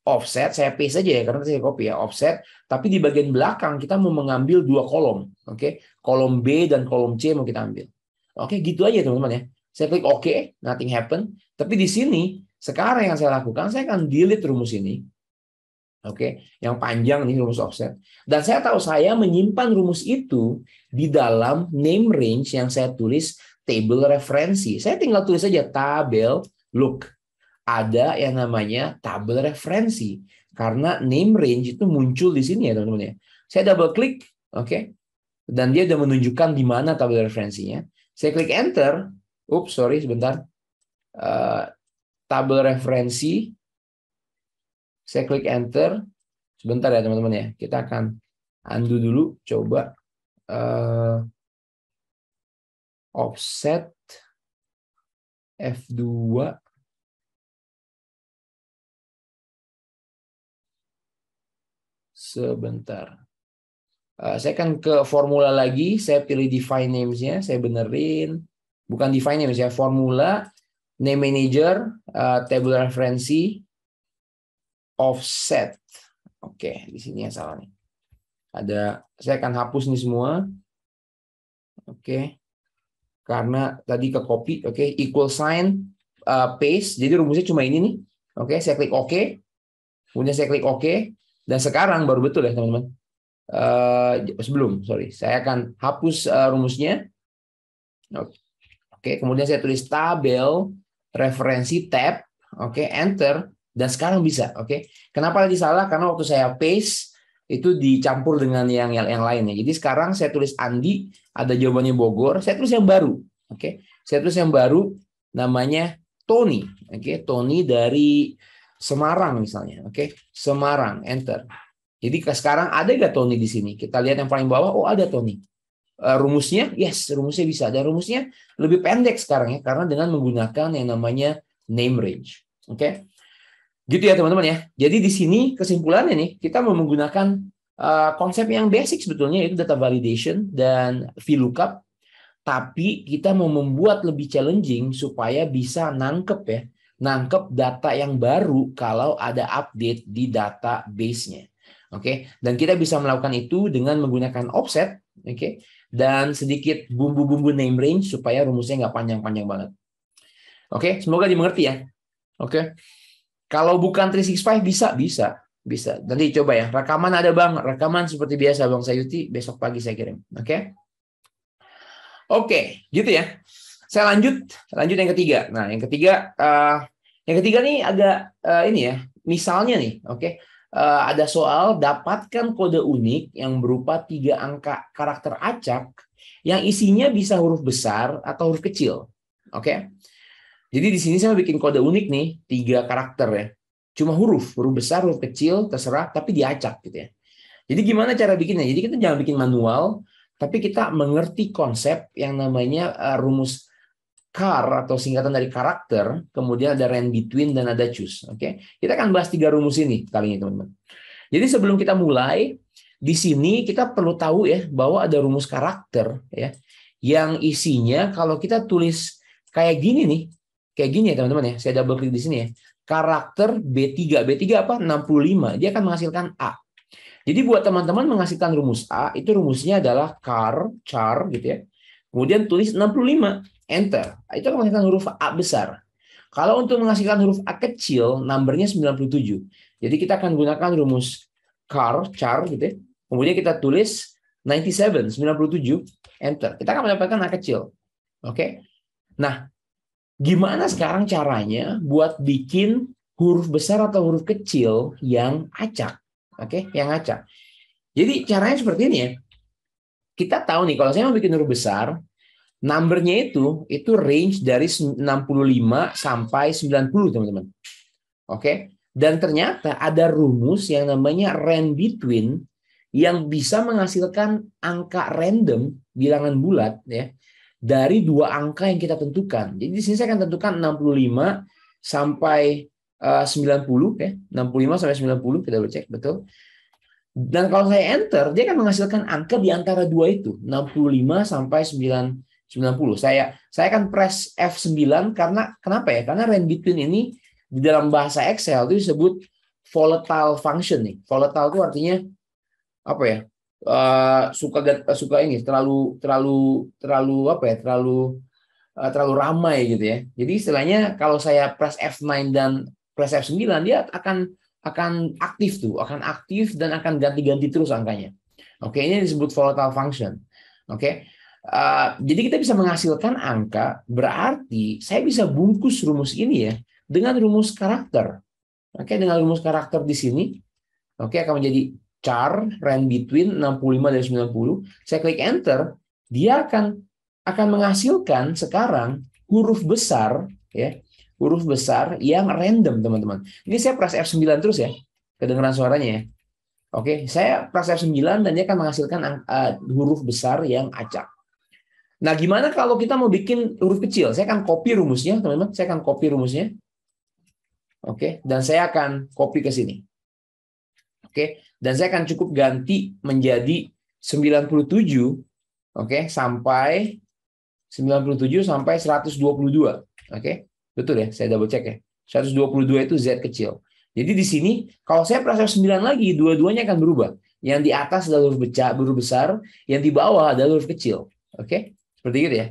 offset, saya paste aja ya karena saya copy ya, offset, tapi di bagian belakang kita mau mengambil dua kolom, oke? Kolom B dan kolom C mau kita ambil. Oke, gitu aja teman-teman ya. Saya klik OK, nothing happen. Tapi di sini sekarang yang saya lakukan, saya akan delete rumus ini. Oke, yang panjang nih rumus offset. Dan saya tahu saya menyimpan rumus itu di dalam name range yang saya tulis table referensi. Saya tinggal tulis saja tabel look. Ada yang namanya tabel referensi karena name range itu muncul di sini ya teman-teman ya. Saya double klik, oke, dan dia sudah menunjukkan di mana tabel referensinya. Saya klik enter, sorry sebentar, tabel referensi. Saya klik enter, sebentar ya teman-teman ya. Kita akan undo dulu, coba offset F2. Sebentar. Saya akan ke formula lagi. Saya pilih define names-nya. Saya benerin. Bukan define names ya. Formula, name manager, table referensi, offset. Oke, di sini yang salah nih. Saya akan hapus nih semua. Oke. Karena tadi ke copy. Oke, equal sign, paste. Jadi rumusnya cuma ini nih. Oke, saya klik OK. Kemudian saya klik OK. Dan sekarang baru betul ya teman-teman. Saya akan hapus rumusnya. Oke, kemudian saya tulis tabel referensi tab. Oke, enter. Dan sekarang bisa. Oke, kenapa tadi salah? Karena waktu saya paste itu dicampur dengan yang lainnya. Jadi sekarang saya tulis Andi, ada jawabannya Bogor. Saya tulis yang baru. Oke, saya tulis yang baru. Namanya Tony. Oke, Tony dari Semarang misalnya, oke, Semarang, enter. Jadi sekarang ada nggak Tony di sini? Kita lihat yang paling bawah, oh ada Tony. Rumusnya, yes, rumusnya bisa. Dan rumusnya lebih pendek sekarang ya, karena dengan menggunakan yang namanya name range, oke. Gitu ya teman-teman ya. Jadi di sini kesimpulannya nih, kita mau menggunakan konsep yang basic sebetulnya, yaitu data validation dan VLOOKUP. Tapi kita mau membuat lebih challenging supaya bisa nangkep data yang baru kalau ada update di database-nya. Oke, dan kita bisa melakukan itu dengan menggunakan offset, oke, dan sedikit bumbu-bumbu name range supaya rumusnya nggak panjang-panjang banget. Oke, semoga dimengerti ya. Oke, kalau bukan 365 bisa. Nanti coba ya. Rekaman ada Bang, rekaman seperti biasa Bang Sayuti besok pagi saya kirim. Oke, gitu ya. Saya lanjut yang ketiga. Nah, yang ketiga nih agak ini ya. Misalnya nih, oke. Ada soal dapatkan kode unik yang berupa 3 angka karakter acak yang isinya bisa huruf besar atau huruf kecil. Oke. Jadi di sini saya bikin kode unik nih, 3 karakter ya. Cuma huruf besar, huruf kecil, terserah, tapi diacak gitu ya. Jadi gimana cara bikinnya? Jadi kita jangan bikin manual, tapi kita mengerti konsep yang namanya rumus CAR atau singkatan dari karakter, kemudian ada range between dan ada choose. Oke, kita akan bahas 3 rumus ini kali ini teman-teman. Jadi sebelum kita mulai, di sini kita perlu tahu ya bahwa ada rumus karakter ya, yang isinya kalau kita tulis kayak gini nih, kayak gini ya teman-teman ya. Saya double klik di sini ya. Karakter B3 apa? 65. Dia akan menghasilkan A. Jadi buat teman-teman menghasilkan rumus A, itu rumusnya adalah char gitu ya. Kemudian tulis 65. Enter. Itu akan menghasilkan huruf A besar. Kalau untuk menghasilkan huruf A kecil, numbernya 97. Jadi kita akan gunakan rumus char gitu ya. Kemudian kita tulis 97, enter. Kita akan mendapatkan A kecil. Oke. Nah, gimana sekarang caranya buat bikin huruf besar atau huruf kecil yang acak? Oke, yang acak. Jadi caranya seperti ini ya. Kita tahu nih, kalau saya mau bikin huruf besar, numbernya itu range dari 65 sampai 90 teman-teman. Oke, dan ternyata ada rumus yang namanya range between yang bisa menghasilkan angka random bilangan bulat ya dari 2 angka yang kita tentukan. Jadi di sini saya akan tentukan 65 sampai 90 ya, 65 sampai 90 kita boleh cek betul. Dan kalau saya enter, dia akan menghasilkan angka di antara 2 itu, 65 sampai 90. Saya akan press F9 karena kenapa ya? Karena range between ini di dalam bahasa Excel itu disebut volatile function nih. Volatile itu artinya apa ya? Suka ini terlalu apa ya? Terlalu ramai gitu ya. Jadi istilahnya kalau saya press F9 dan press F9 dia akan aktif tuh, akan aktif dan akan ganti-ganti terus angkanya. Oke, ini disebut volatile function. Oke. Jadi kita bisa menghasilkan angka, berarti saya bisa bungkus rumus ini ya dengan rumus karakter. Oke, dengan rumus karakter di sini, oke, akan menjadi char range between 65 dan 90. Saya klik enter, dia akan menghasilkan sekarang huruf besar ya, huruf besar yang random, teman-teman. Ini saya press F9 terus ya. Kedengaran suaranya ya. Oke, saya press F9 dan dia akan menghasilkan huruf besar yang acak. Nah, gimana kalau kita mau bikin huruf kecil? Saya akan copy rumusnya, teman-teman. Saya akan copy rumusnya. Oke, dan saya akan copy ke sini. Oke, dan saya akan cukup ganti menjadi 97, oke, sampai 97 sampai 122. Oke, betul ya, saya double check ya. 122 itu Z kecil. Jadi di sini kalau saya press F9 lagi, dua-duanya akan berubah. Yang di atas adalah huruf besar, yang di bawah adalah huruf kecil. Oke, seperti itu ya.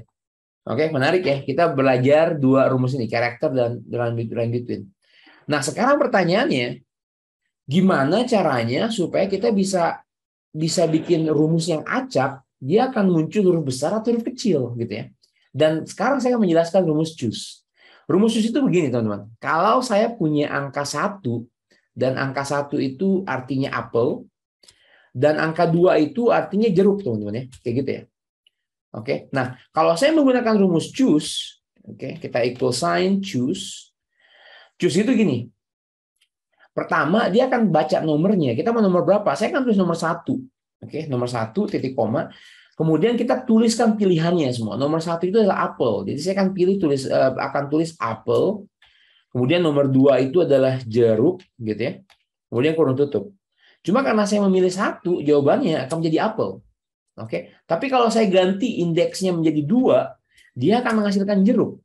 Oke, menarik ya. Kita belajar dua rumus ini, karakter dan range between. Nah, sekarang pertanyaannya, gimana caranya supaya kita bisa bikin rumus yang acak, dia akan muncul huruf besar atau huruf kecil gitu ya. Dan sekarang saya akan menjelaskan rumus choose. Rumus choose itu begini, teman-teman. Kalau saya punya angka 1 dan angka 1 itu artinya apel dan angka 2 itu artinya jeruk, teman-teman ya. Kayak gitu ya. Oke. Nah, kalau saya menggunakan rumus choose, oke, kita equal sign choose. Choose itu gini. Pertama, dia akan baca nomornya. Kita mau nomor berapa? Saya akan tulis nomor 1. Oke, nomor 1 titik koma. Kemudian kita tuliskan pilihannya semua. Nomor 1 itu adalah apel. Jadi saya akan tulis apel. Kemudian nomor 2 itu adalah jeruk, gitu ya. Kemudian kurung tutup. Cuma karena saya memilih 1, jawabannya akan menjadi apel. Oke. Tapi kalau saya ganti indeksnya menjadi 2, dia akan menghasilkan jeruk.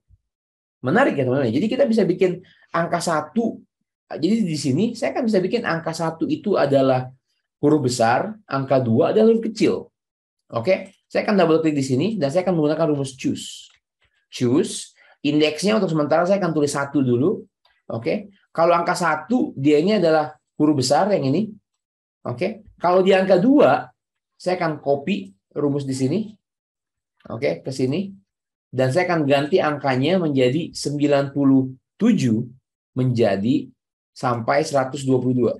Menarik ya, teman-teman. Jadi kita bisa bikin angka 1. Jadi di sini saya kan bisa bikin angka 1 itu adalah huruf besar, angka 2 adalah huruf kecil. Oke, saya akan double klik di sini dan saya akan menggunakan rumus choose. Choose, indeksnya untuk sementara saya akan tulis 1 dulu. Oke, kalau angka 1 dia ini adalah huruf besar yang ini. Oke, kalau di angka 2 saya akan copy rumus di sini. Oke, ke sini. Dan saya akan ganti angkanya menjadi 97 menjadi sampai 122.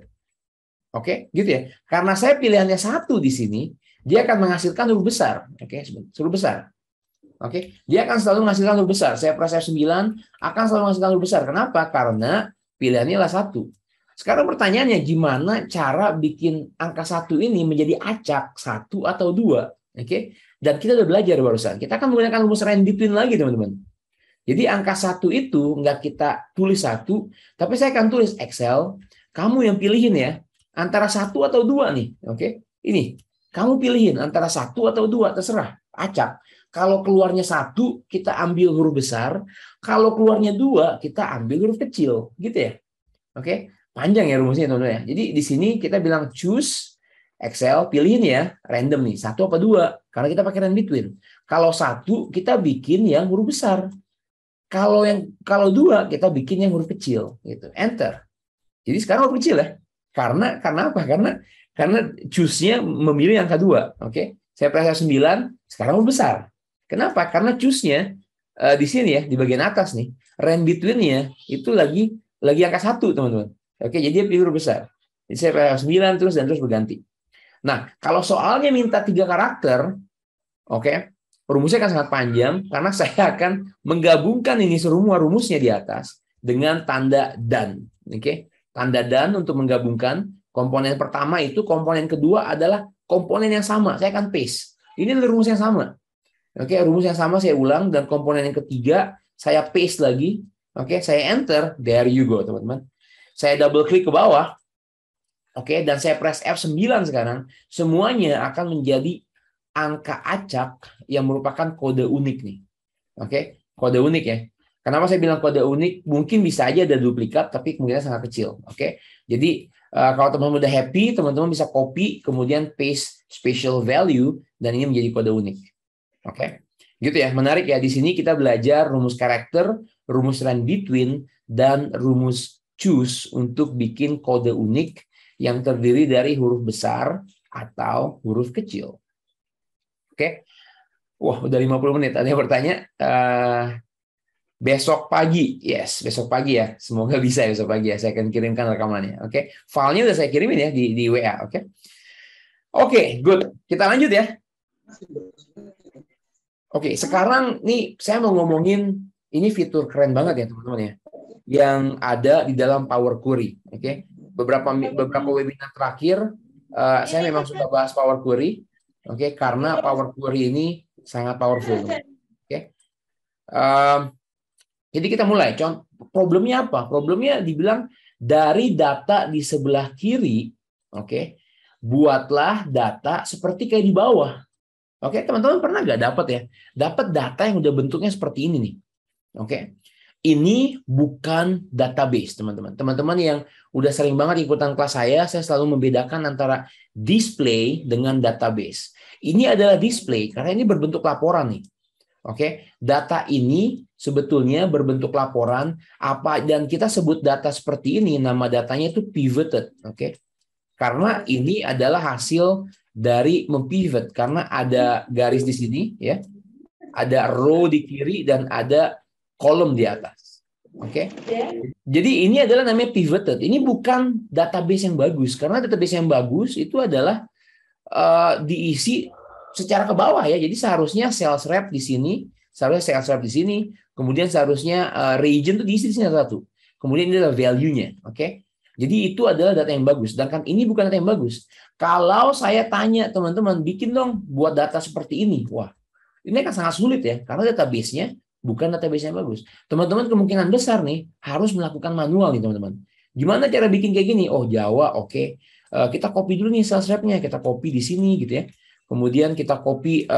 Oke, gitu ya. Karena saya pilihannya 1 di sini, dia akan menghasilkan huruf besar. Oke, huruf besar. Oke, dia akan selalu menghasilkan huruf besar. Saya press F9 akan selalu menghasilkan huruf besar. Kenapa? Karena pilihannya adalah 1. Sekarang pertanyaannya, gimana cara bikin angka 1 ini menjadi acak 1 atau 2? Oke, dan kita udah belajar barusan. Kita akan menggunakan rumus range between lagi, teman-teman. Jadi angka 1 itu nggak kita tulis 1, tapi saya akan tulis Excel, kamu yang pilihin ya, antara 1 atau 2 nih. Oke, ini, kamu pilihin antara 1 atau 2, terserah, acak. Kalau keluarnya 1, kita ambil huruf besar, kalau keluarnya 2, kita ambil huruf kecil, gitu ya. Oke, panjang ya rumusnya, teman-teman ya. Jadi di sini kita bilang choose, Excel, pilihin ya, random nih, 1 apa 2, karena kita pakai range between. Kalau 1, kita bikin yang huruf besar. Kalau 2 kita bikin yang huruf kecil gitu. Enter. Jadi sekarang huruf kecil ya. Karena apa? Karena choose-nya memilih angka 2. Oke. Saya press 9, sekarang huruf besar. Kenapa? Karena choose-nya di sini ya, di bagian atas nih. Range between-nya itu lagi angka 1, teman-teman. Oke, jadi dia pilih huruf besar. Jadi saya press 9 terus dan terus berganti. Nah, kalau soalnya minta 3 karakter, oke, rumusnya akan sangat panjang karena saya akan menggabungkan ini semua rumusnya di atas dengan tanda dan. Oke, tanda dan untuk menggabungkan komponen pertama itu, komponen kedua adalah komponen yang sama. Saya akan paste. Ini adalah rumus yang sama. Oke, rumus yang sama saya ulang dan komponen yang ketiga saya paste lagi. Oke, saya enter. There you go, teman-teman. Saya double klik ke bawah. Oke, dan saya press F9 sekarang. Semuanya akan menjadi angka acak yang merupakan kode unik nih. Oke, kode unik ya. Kenapa saya bilang kode unik? Mungkin bisa aja ada duplikat, tapi kemungkinan sangat kecil. Oke, jadi kalau teman-teman udah happy, teman-teman bisa copy, kemudian paste special value, dan ini menjadi kode unik. Oke, gitu ya. Menarik ya. Di sini kita belajar rumus karakter, rumus range between, dan rumus choose untuk bikin kode unik yang terdiri dari huruf besar atau huruf kecil. Oke. Wah, udah 50 menit. Ada yang bertanya? Besok pagi, yes, besok pagi ya. Semoga bisa besok pagi ya. Saya akan kirimkan rekamannya. Oke, filenya udah saya kirimin ya di WA. Oke, good. Kita lanjut ya. Oke, sekarang nih saya mau ngomongin ini fitur keren banget ya teman-teman ya, yang ada di dalam Power Query. Oke, beberapa webinar terakhir saya memang sudah bahas Power Query. Oke, karena Power Query ini sangat powerful. Oke. Jadi kita mulai. Problemnya apa? Problemnya dibilang dari data di sebelah kiri, oke, buatlah data seperti kayak di bawah. Oke, teman-teman pernah nggak dapat ya? Dapat data yang udah bentuknya seperti ini nih. Oke. Ini bukan database, teman-teman. Teman-teman yang udah sering banget ikutan kelas saya selalu membedakan antara display dengan database. Ini adalah display karena ini berbentuk laporan nih. Oke, data ini sebetulnya berbentuk laporan apa dan kita sebut data seperti ini, nama datanya itu pivoted, oke? Karena ini adalah hasil dari mempivot karena ada garis di sini ya. Ada row di kiri dan ada kolom di atas. Oke. Jadi ini adalah namanya pivoted. Ini bukan database yang bagus karena database yang bagus itu adalah diisi secara ke bawah ya. Jadi seharusnya sales rep di sini, seharusnya sales rep di sini, kemudian seharusnya region itu diisi di sini satu. Kemudian ini adalah value-nya, oke? Jadi itu adalah data yang bagus. Sedangkan ini bukan data yang bagus. Kalau saya tanya teman-teman, bikin dong buat data seperti ini. Wah, ini akan sangat sulit ya, karena database-nya bukan database yang bagus. Teman-teman kemungkinan besar nih harus melakukan manual nih teman-teman. Gimana cara bikin kayak gini? Oh, Jawa, oke. Kita copy dulu nih sales rep-nya, kita copy di sini gitu ya. Kemudian kita copy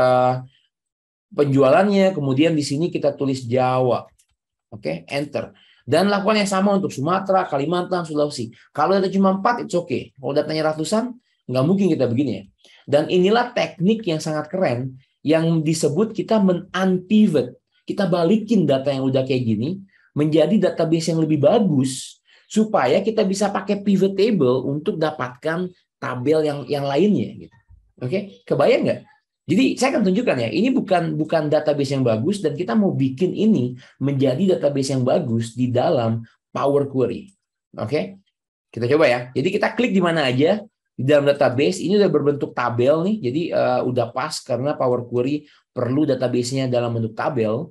penjualannya, kemudian di sini kita tulis Jawa. Oke, enter. Dan lakukan yang sama untuk Sumatera, Kalimantan, Sulawesi. Kalau data cuma 4, it's okay. Kalau datanya ratusan, nggak mungkin kita begini ya. Dan inilah teknik yang sangat keren yang disebut kita men-unpivot. Kita balikin data yang udah kayak gini menjadi database yang lebih bagus supaya kita bisa pakai pivot table untuk dapatkan tabel yang lainnya gitu. Oke, kebayang nggak? Jadi saya akan tunjukkan ya, ini bukan database yang bagus dan kita mau bikin ini menjadi database yang bagus di dalam Power Query. Oke, kita coba ya. Jadi kita klik di mana aja di dalam database. Ini udah berbentuk tabel nih, jadi udah pas karena Power Query perlu database-nya dalam bentuk tabel.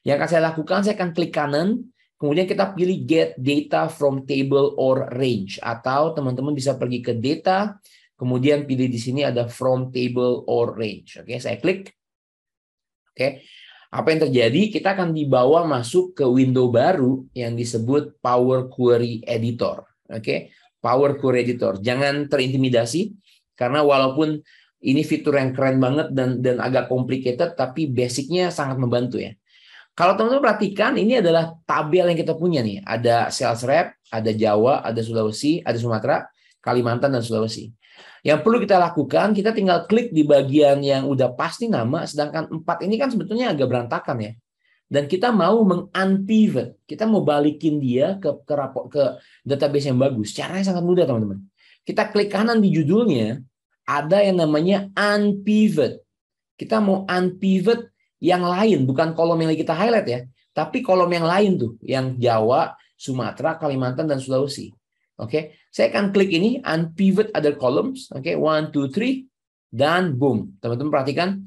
Yang akan saya lakukan, saya akan klik kanan, kemudian kita pilih Get Data from Table or Range, atau teman-teman bisa pergi ke Data. Kemudian pilih di sini ada from table or range. Oke, saya klik. Oke. Apa yang terjadi? Kita akan dibawa masuk ke window baru yang disebut Power Query Editor. Oke, Power Query Editor. Jangan terintimidasi karena walaupun ini fitur yang keren banget dan agak complicated, tapi basicnya sangat membantu ya. Kalau teman-teman perhatikan, ini adalah tabel yang kita punya nih. Ada sales rep, ada Jawa, ada Sulawesi, ada Sumatera, Kalimantan, dan Sulawesi. Yang perlu kita lakukan, kita tinggal klik di bagian yang udah pasti nama, sedangkan 4 ini kan sebetulnya agak berantakan ya. Dan kita mau meng-unpivot, kita mau balikin dia ke database yang bagus. Caranya sangat mudah teman-teman. Kita klik kanan di judulnya, ada yang namanya unpivot. Kita mau unpivot yang lain, bukan kolom yang kita highlight ya, tapi kolom yang lain tuh, yang Jawa, Sumatera, Kalimantan, dan Sulawesi. Oke, saya akan klik ini unpivot other columns. Oke, 1, 2, 3 dan boom. Teman-teman perhatikan,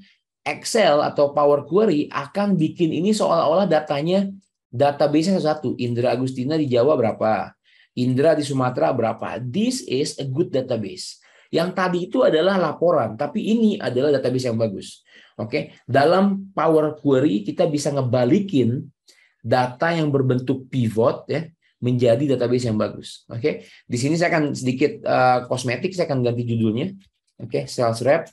Excel atau Power Query akan bikin ini seolah-olah datanya database-nya satu. Indra Agustina di Jawa berapa? Indra di Sumatera berapa? This is a good database. Yang tadi itu adalah laporan, tapi ini adalah database yang bagus. Oke, dalam Power Query kita bisa ngebalikin data yang berbentuk pivot ya menjadi database yang bagus. Oke, di sini saya akan sedikit kosmetik, saya akan ganti judulnya. Oke, sales rep.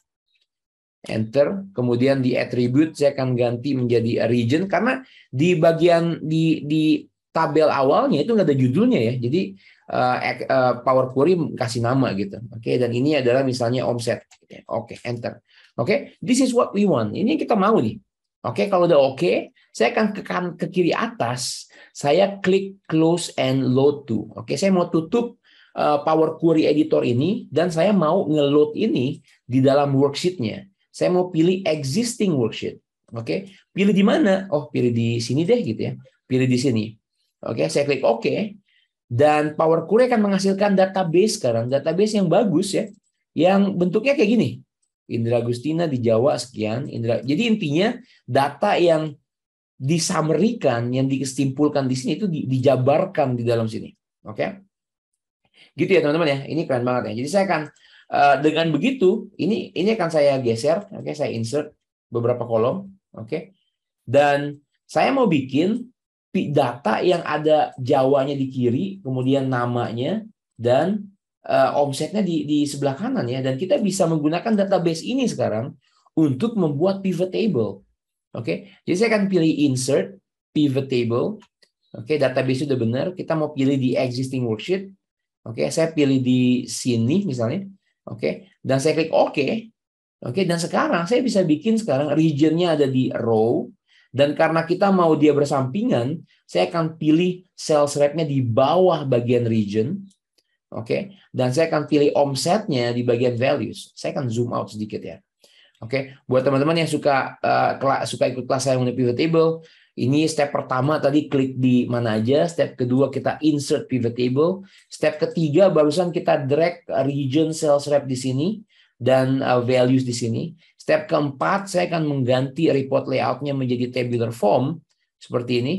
enter. Kemudian di attribute saya akan ganti menjadi region karena di bagian di tabel awalnya itu nggak ada judulnya ya. Jadi Power Query kasih nama gitu. Oke, dan ini adalah misalnya omset. Oke, enter. Oke, this is what we want. Ini yang kita mau nih. Oke, kalau udah oke, saya akan ke kiri atas. Saya klik close and load to. Oke, saya mau tutup Power Query Editor ini dan saya mau nge-load ini di dalam worksheet-nya. Saya mau pilih existing worksheet. Oke, pilih di mana? Oh, pilih di sini deh gitu ya. Pilih di sini. Oke, saya klik oke. Dan Power Query akan menghasilkan database sekarang, database yang bagus ya, yang bentuknya kayak gini. Indra Agustina di Jawa sekian. Jadi intinya data yang disamerikan, yang disimpulkan di sini itu dijabarkan di dalam sini. Oke, gitu ya teman-teman ya. Ini keren banget ya. Jadi saya akan dengan begitu, ini akan saya geser. Oke, saya insert beberapa kolom. Oke, dan saya mau bikin data yang ada Jawanya di kiri, kemudian namanya dan omsetnya di sebelah kanan ya. Dan kita bisa menggunakan database ini sekarang untuk membuat pivot table. Oke, jadi saya akan pilih insert pivot table. Oke, database sudah benar. Kita mau pilih di existing worksheet. Oke, saya pilih di sini misalnya. Oke, dan saya klik oke. Oke, dan sekarang saya bisa bikin sekarang regionnya ada di row. Dan karena kita mau dia bersampingan, saya akan pilih sales rep-nya di bawah bagian region. Oke, dan saya akan pilih omsetnya di bagian values. Saya akan zoom out sedikit ya. Oke, buat teman-teman yang suka ikut kelas saya mengenai pivot table, ini step pertama tadi klik di mana aja. Step kedua kita insert pivot table. Step ketiga barusan kita drag region sales rep di sini dan values di sini. Step keempat saya akan mengganti report layoutnya menjadi tabular form seperti ini.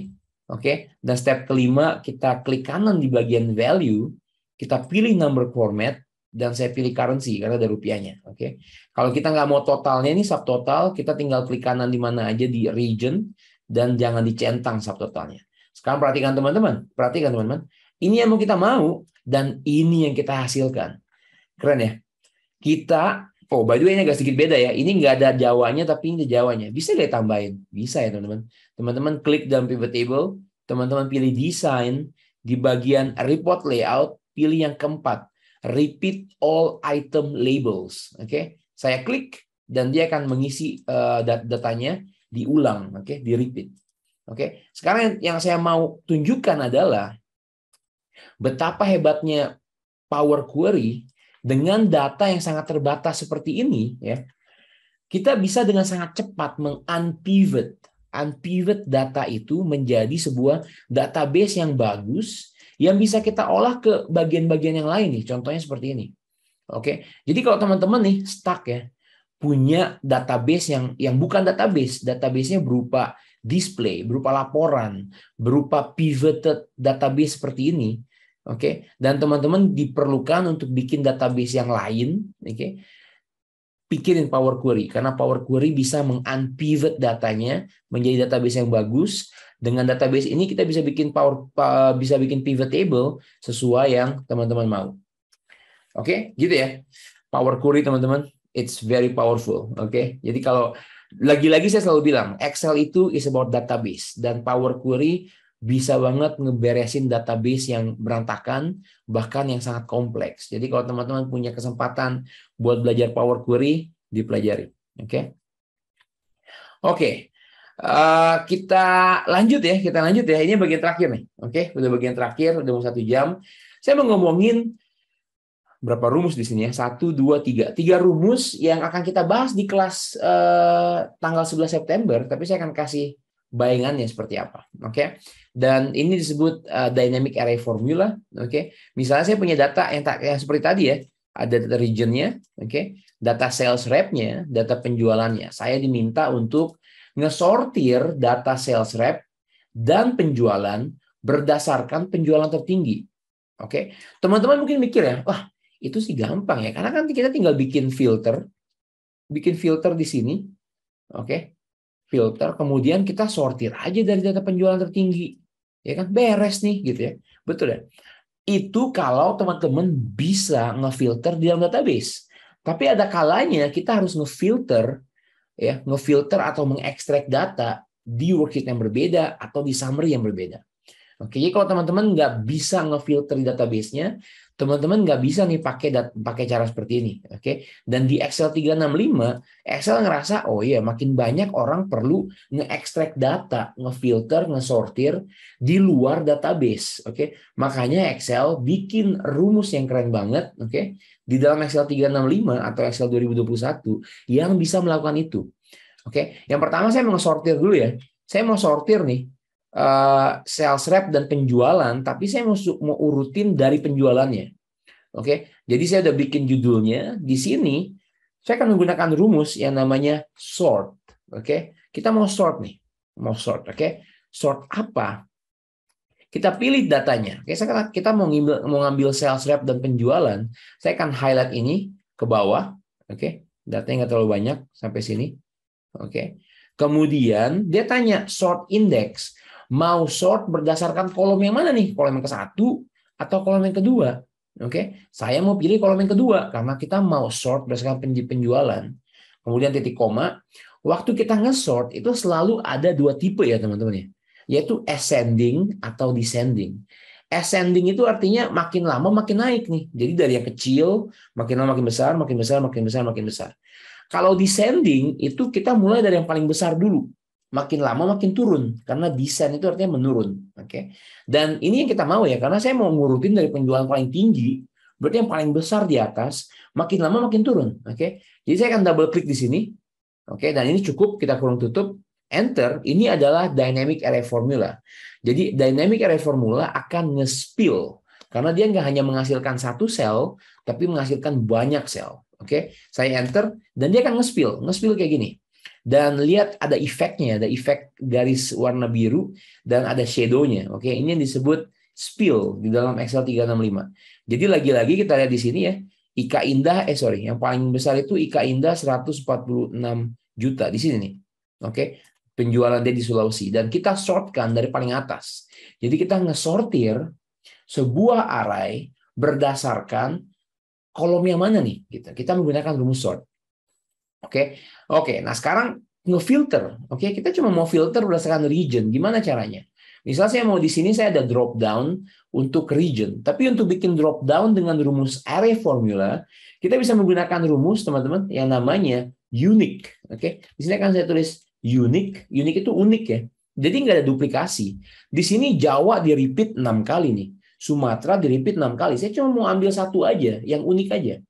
Oke, dan step kelima kita klik kanan di bagian value. Kita pilih number format dan saya pilih currency karena ada rupiahnya. Oke, kalau kita nggak mau totalnya ini subtotal, kita tinggal klik kanan di mana aja di region dan jangan dicentang subtotalnya. Sekarang perhatikan teman-teman, Ini yang mau kita mau dan ini yang kita hasilkan. Keren ya? Oh by the way ini agak sedikit beda ya. Ini nggak ada Jawanya tapi ini Jawanya. Bisa nggak tambahin? Bisa ya teman-teman. Teman-teman klik dalam pivot table, teman-teman pilih design di bagian report layout. Pilih yang keempat, repeat all item labels. Oke, saya klik dan dia akan mengisi datanya diulang. Oke, di repeat. Oke, sekarang yang saya mau tunjukkan adalah betapa hebatnya Power Query dengan data yang sangat terbatas seperti ini. Ya, kita bisa dengan sangat cepat unpivot data itu menjadi sebuah database yang bagus yang bisa kita olah ke bagian-bagian yang lain nih. Contohnya seperti ini. Oke. Jadi kalau teman-teman nih stuck ya, punya database yang bukan database, database-nya berupa display, berupa laporan, berupa pivoted database seperti ini. Oke. Dan teman-teman diperlukan untuk bikin database yang lain, oke. Pikirin Power Query karena Power Query bisa unpivot datanya menjadi database yang bagus. Dengan database ini kita bisa bikin pivot table sesuai yang teman-teman mau. Oke, gitu ya. Power Query teman-teman, it's very powerful. Oke. Jadi kalau lagi-lagi saya selalu bilang, Excel itu is about database dan Power Query bisa banget ngeberesin database yang berantakan, bahkan yang sangat kompleks. Jadi kalau teman-teman punya kesempatan buat belajar Power Query, dipelajari. Oke. Oke. Kita lanjut ya. Ini bagian terakhir nih. Oke, udah bagian terakhir, udah mau 1 jam. Saya mau ngomongin berapa rumus di sini ya? 1, 2, 3. 3 rumus yang akan kita bahas di kelas tanggal 11 September, tapi saya akan kasih bayangannya seperti apa. Oke. Dan ini disebut dynamic array formula. Oke. Misalnya saya punya data yang seperti tadi ya. Ada data region-nya, oke. Data sales rep-nya, data penjualannya. Saya diminta untuk ngesortir data sales rep dan penjualan berdasarkan penjualan tertinggi. Oke. Teman-teman mungkin mikir ya, wah, itu sih gampang ya. Karena kan kita tinggal bikin filter di sini. Oke. Filter, kemudian kita sortir aja dari data penjualan tertinggi. Ya kan, beres nih gitu ya. Betul ya? Itu kalau teman-teman bisa ngefilter di dalam database. Tapi ada kalanya kita harus ngefilter ya ngefilter atau mengekstrak data di worksheet yang berbeda atau di summary yang berbeda. Oke, jadi kalau teman-teman nggak bisa ngefilter di database-nya, teman-teman nggak bisa nih pakai cara seperti ini. Oke, dan di Excel 365, Excel ngerasa, oh iya makin banyak orang perlu nge-extract data, ngefilter, ngesortir di luar database. Oke, makanya Excel bikin rumus yang keren banget. Oke, di dalam Excel 365 atau Excel 2021 yang bisa melakukan itu. Oke, yang pertama saya mau sortir dulu ya. Saya mau sortir nih sales rep dan penjualan, tapi saya mau urutin dari penjualannya. Oke, jadi saya udah bikin judulnya. Di sini saya akan menggunakan rumus yang namanya sort. Oke, kita mau sort nih, mau sort. Oke, sort apa? Kita pilih datanya. Oke, kita mau ngambil sales rep dan penjualan. Saya akan highlight ini ke bawah. Oke, datanya nggak terlalu banyak sampai sini. Oke, kemudian dia tanya sort index. Mau sort berdasarkan kolom yang mana nih? Kolom yang ke-1 atau kolom yang kedua? Oke, saya mau pilih kolom yang kedua karena kita mau sort berdasarkan penjualan. Kemudian titik koma. Waktu kita nge-sort itu selalu ada dua tipe ya teman-teman ya, yaitu ascending atau descending. Ascending itu artinya makin lama makin naik nih. Jadi dari yang kecil makin lama makin besar, makin besar, makin besar, makin besar. Kalau descending itu kita mulai dari yang paling besar dulu. Makin lama makin turun karena descend itu artinya menurun. Oke. Dan ini yang kita mau ya, karena saya mau ngurutin dari penjualan paling tinggi, berarti yang paling besar di atas, makin lama makin turun. Oke. Jadi saya akan double klik di sini. Oke, dan ini cukup, kita kurung tutup, enter. Ini adalah dynamic array formula. Jadi dynamic array formula akan nge-spill karena dia nggak hanya menghasilkan satu sel, tapi menghasilkan banyak sel. Oke, saya enter dan dia akan nge-spill kayak gini. Dan lihat ada efeknya, ada efek garis warna biru dan ada shadow-nya. Oke, ini yang disebut spill di dalam Excel 365. Jadi lagi-lagi kita lihat di sini ya. IKA Indah, yang paling besar itu IKA Indah 146 juta di sini nih. Oke, penjualan dia di Sulawesi dan kita sortkan dari paling atas. Jadi kita ngesortir sebuah array berdasarkan kolom yang mana nih? Kita menggunakan rumus sort. Oke. Nah sekarang ngefilter. Oke, kita cuma mau filter berdasarkan region. Gimana caranya? Misal saya mau di sini saya ada drop down untuk region. Tapi untuk bikin drop down dengan rumus array formula, kita bisa menggunakan rumus teman-teman yang namanya unique. Oke, di sini akan saya tulis unique. Unique itu unik ya. Jadi nggak ada duplikasi. Di sini Jawa di repeat 6 kali nih. Sumatera di repeat 6 kali. Saya cuma mau ambil satu aja, yang unik aja.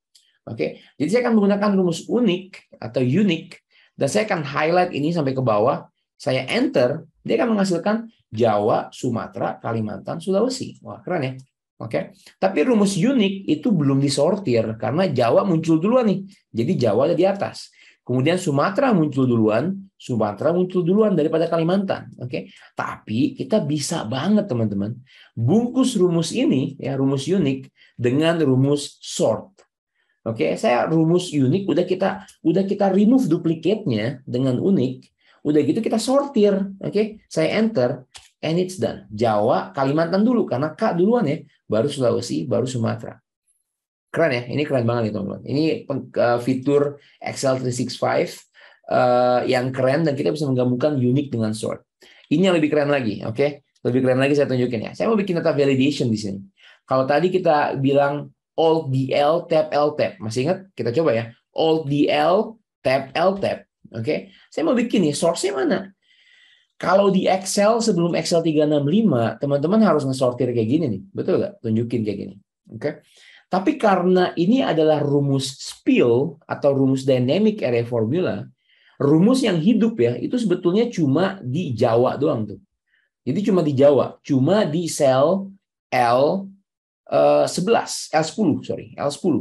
Oke, jadi saya akan menggunakan rumus unik atau unique dan saya akan highlight ini sampai ke bawah. Saya enter, dia akan menghasilkan Jawa, Sumatera, Kalimantan, Sulawesi. Wah, keren ya. Oke. Tapi rumus unik itu belum disortir karena Jawa muncul duluan nih. Jadi Jawa ada di atas. Kemudian Sumatera muncul duluan, Sumatera muncul duluan daripada Kalimantan. Oke. Tapi kita bisa banget teman-teman bungkus rumus ini ya, rumus unik dengan rumus sort. Oke, saya rumus unik udah kita remove duplicate-nya dengan unik. Udah gitu kita sortir. Oke, saya enter and it's done. Jawa, Kalimantan dulu karena K duluan ya, baru Sulawesi, baru Sumatera. Keren ya, ini keren banget nih teman-teman. Ini fitur Excel 365 yang keren dan kita bisa menggabungkan unik dengan sort. Ini yang lebih keren lagi, oke? Lebih keren lagi saya tunjukin ya. Saya mau bikin data validation di sini. Kalau tadi kita bilang Alt DL Tab L Tab. Masih ingat? Kita coba ya. Alt DL Tab L Tab. Oke. Saya mau bikin nih source-nya mana? Kalau di Excel sebelum Excel 365, teman-teman harus ngesortir kayak gini nih. Betul nggak? Tunjukin kayak gini. Oke. Tapi karena ini adalah rumus spill atau rumus dynamic array formula, rumus yang hidup ya, itu sebetulnya cuma di Jawa doang tuh. Jadi cuma di Jawa, cuma di sel L10.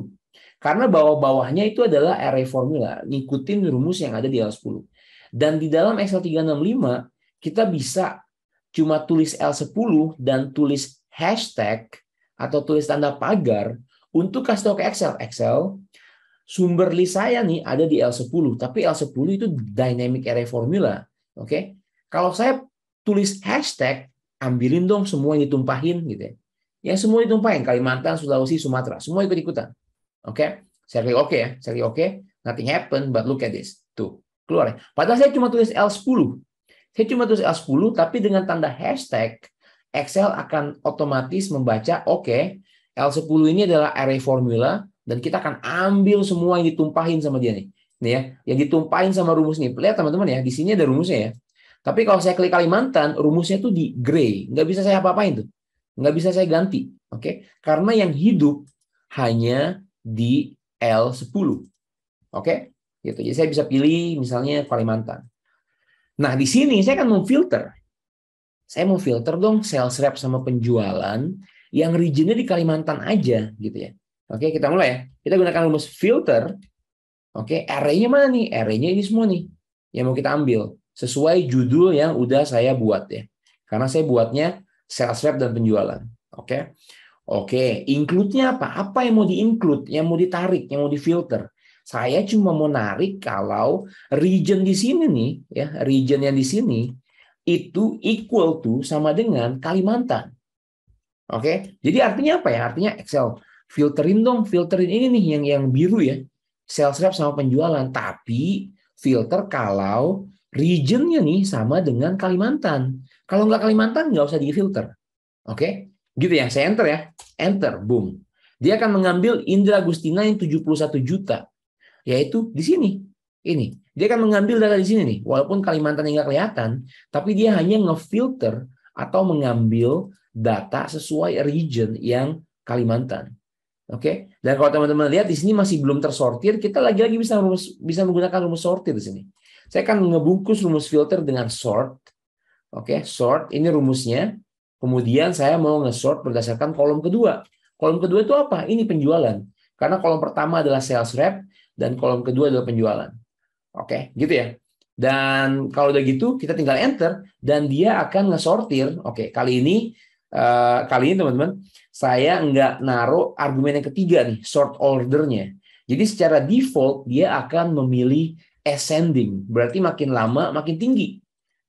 Karena bawah-bawahnya itu adalah array formula, ngikutin rumus yang ada di L10. Dan di dalam Excel 365, kita bisa cuma tulis L10 dan tulis hashtag atau tulis tanda pagar untuk kasih tahu ke Excel, sumber list saya nih ada di L10, tapi L10 itu dynamic array formula. Oke. Kalau saya tulis hashtag, ambilin dong semua yang ditumpahin gitu ya. Yang semua ditumpahin, Kalimantan, Sulawesi, Sumatera, semua ikut-ikutan. Oke, saya klik oke ya, saya klik oke, nothing happen, but look at this. Tuh, keluar ya. Padahal saya cuma tulis L10. Saya cuma tulis L10, tapi dengan tanda hashtag, Excel akan otomatis membaca, oke, L10 ini adalah array formula, dan kita akan ambil semua yang ditumpahin sama dia nih. Nih ya, yang ditumpahin sama rumus nih. Lihat teman-teman ya, di sini ada rumusnya ya. Tapi kalau saya klik Kalimantan, rumusnya tuh di gray. Nggak bisa saya apa-apain tuh. Nggak bisa saya ganti. Oke, karena yang hidup hanya di L10. Oke, gitu. Jadi saya bisa pilih misalnya Kalimantan. Nah, di sini saya akan memfilter. Saya mau filter dong sales rep sama penjualan yang regionnya di Kalimantan aja gitu ya. Oke, kita mulai ya. Kita gunakan rumus filter. Oke, array-nya mana nih? Array-nya ini semua nih yang mau kita ambil sesuai judul yang udah saya buat ya. Karena saya buatnya sales rep dan penjualan. Oke. Oke, include-nya apa? Apa yang mau di-include, yang mau ditarik, yang mau difilter? Saya cuma mau narik kalau region di sini nih, ya, region yang di sini itu equal to sama dengan Kalimantan. Oke, jadi artinya apa ya? Artinya Excel filterin dong, filterin ini nih yang biru ya, sales rep sama penjualan. Tapi filter kalau regionnya nih sama dengan Kalimantan. Kalau nggak Kalimantan nggak usah di-filter. Oke, gitu ya. Saya enter ya, enter, boom. Dia akan mengambil Indra Agustina yang 71 juta. Yaitu di sini. Ini. Dia akan mengambil data di sini nih. Walaupun Kalimantan nggak kelihatan, tapi dia hanya ngefilter atau mengambil data sesuai region yang Kalimantan. Oke. Dan kalau teman-teman lihat di sini masih belum tersortir, kita lagi-lagi bisa menggunakan rumus sortir di sini. Saya akan ngebungkus rumus filter dengan sort. Oke, sort ini rumusnya. Kemudian saya mau nge-sort berdasarkan kolom kedua. Kolom kedua itu apa? Ini penjualan. Karena kolom pertama adalah sales rep, dan kolom kedua adalah penjualan. Oke, gitu ya. Dan kalau udah gitu, kita tinggal enter dan dia akan ngesortir. Oke, kali ini teman-teman, saya nggak naruh argumen yang ketiga nih, sort ordernya. Jadi secara default dia akan memilih ascending, berarti makin lama makin tinggi.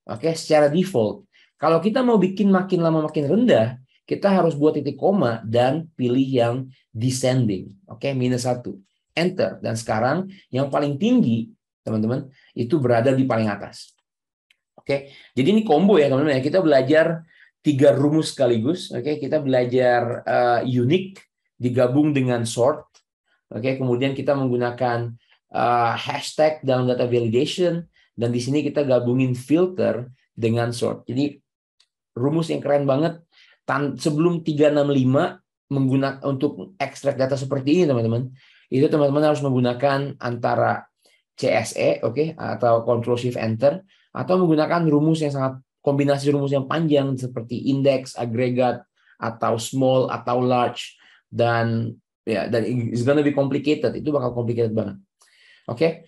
Oke, secara default. Kalau kita mau bikin makin lama makin rendah, kita harus buat titik koma dan pilih yang descending. Oke, -1. Enter. Dan sekarang yang paling tinggi, teman-teman, itu berada di paling atas. Oke, jadi ini combo ya teman-teman. Kita belajar 3 rumus sekaligus. Oke, kita belajar unique digabung dengan sort. Oke, kemudian kita menggunakan hashtag dalam data validation, dan di sini kita gabungin filter dengan sort. Jadi rumus yang keren banget. Sebelum 365 menggunakan untuk ekstrak data seperti ini teman-teman, itu teman-teman harus menggunakan antara CSE, oke, atau Control Shift Enter, atau menggunakan rumus yang sangat kombinasi rumus yang panjang seperti indeks, agregat, atau small, atau large, dan ya, dan it's gonna be complicated. Itu bakal complicated banget. Oke,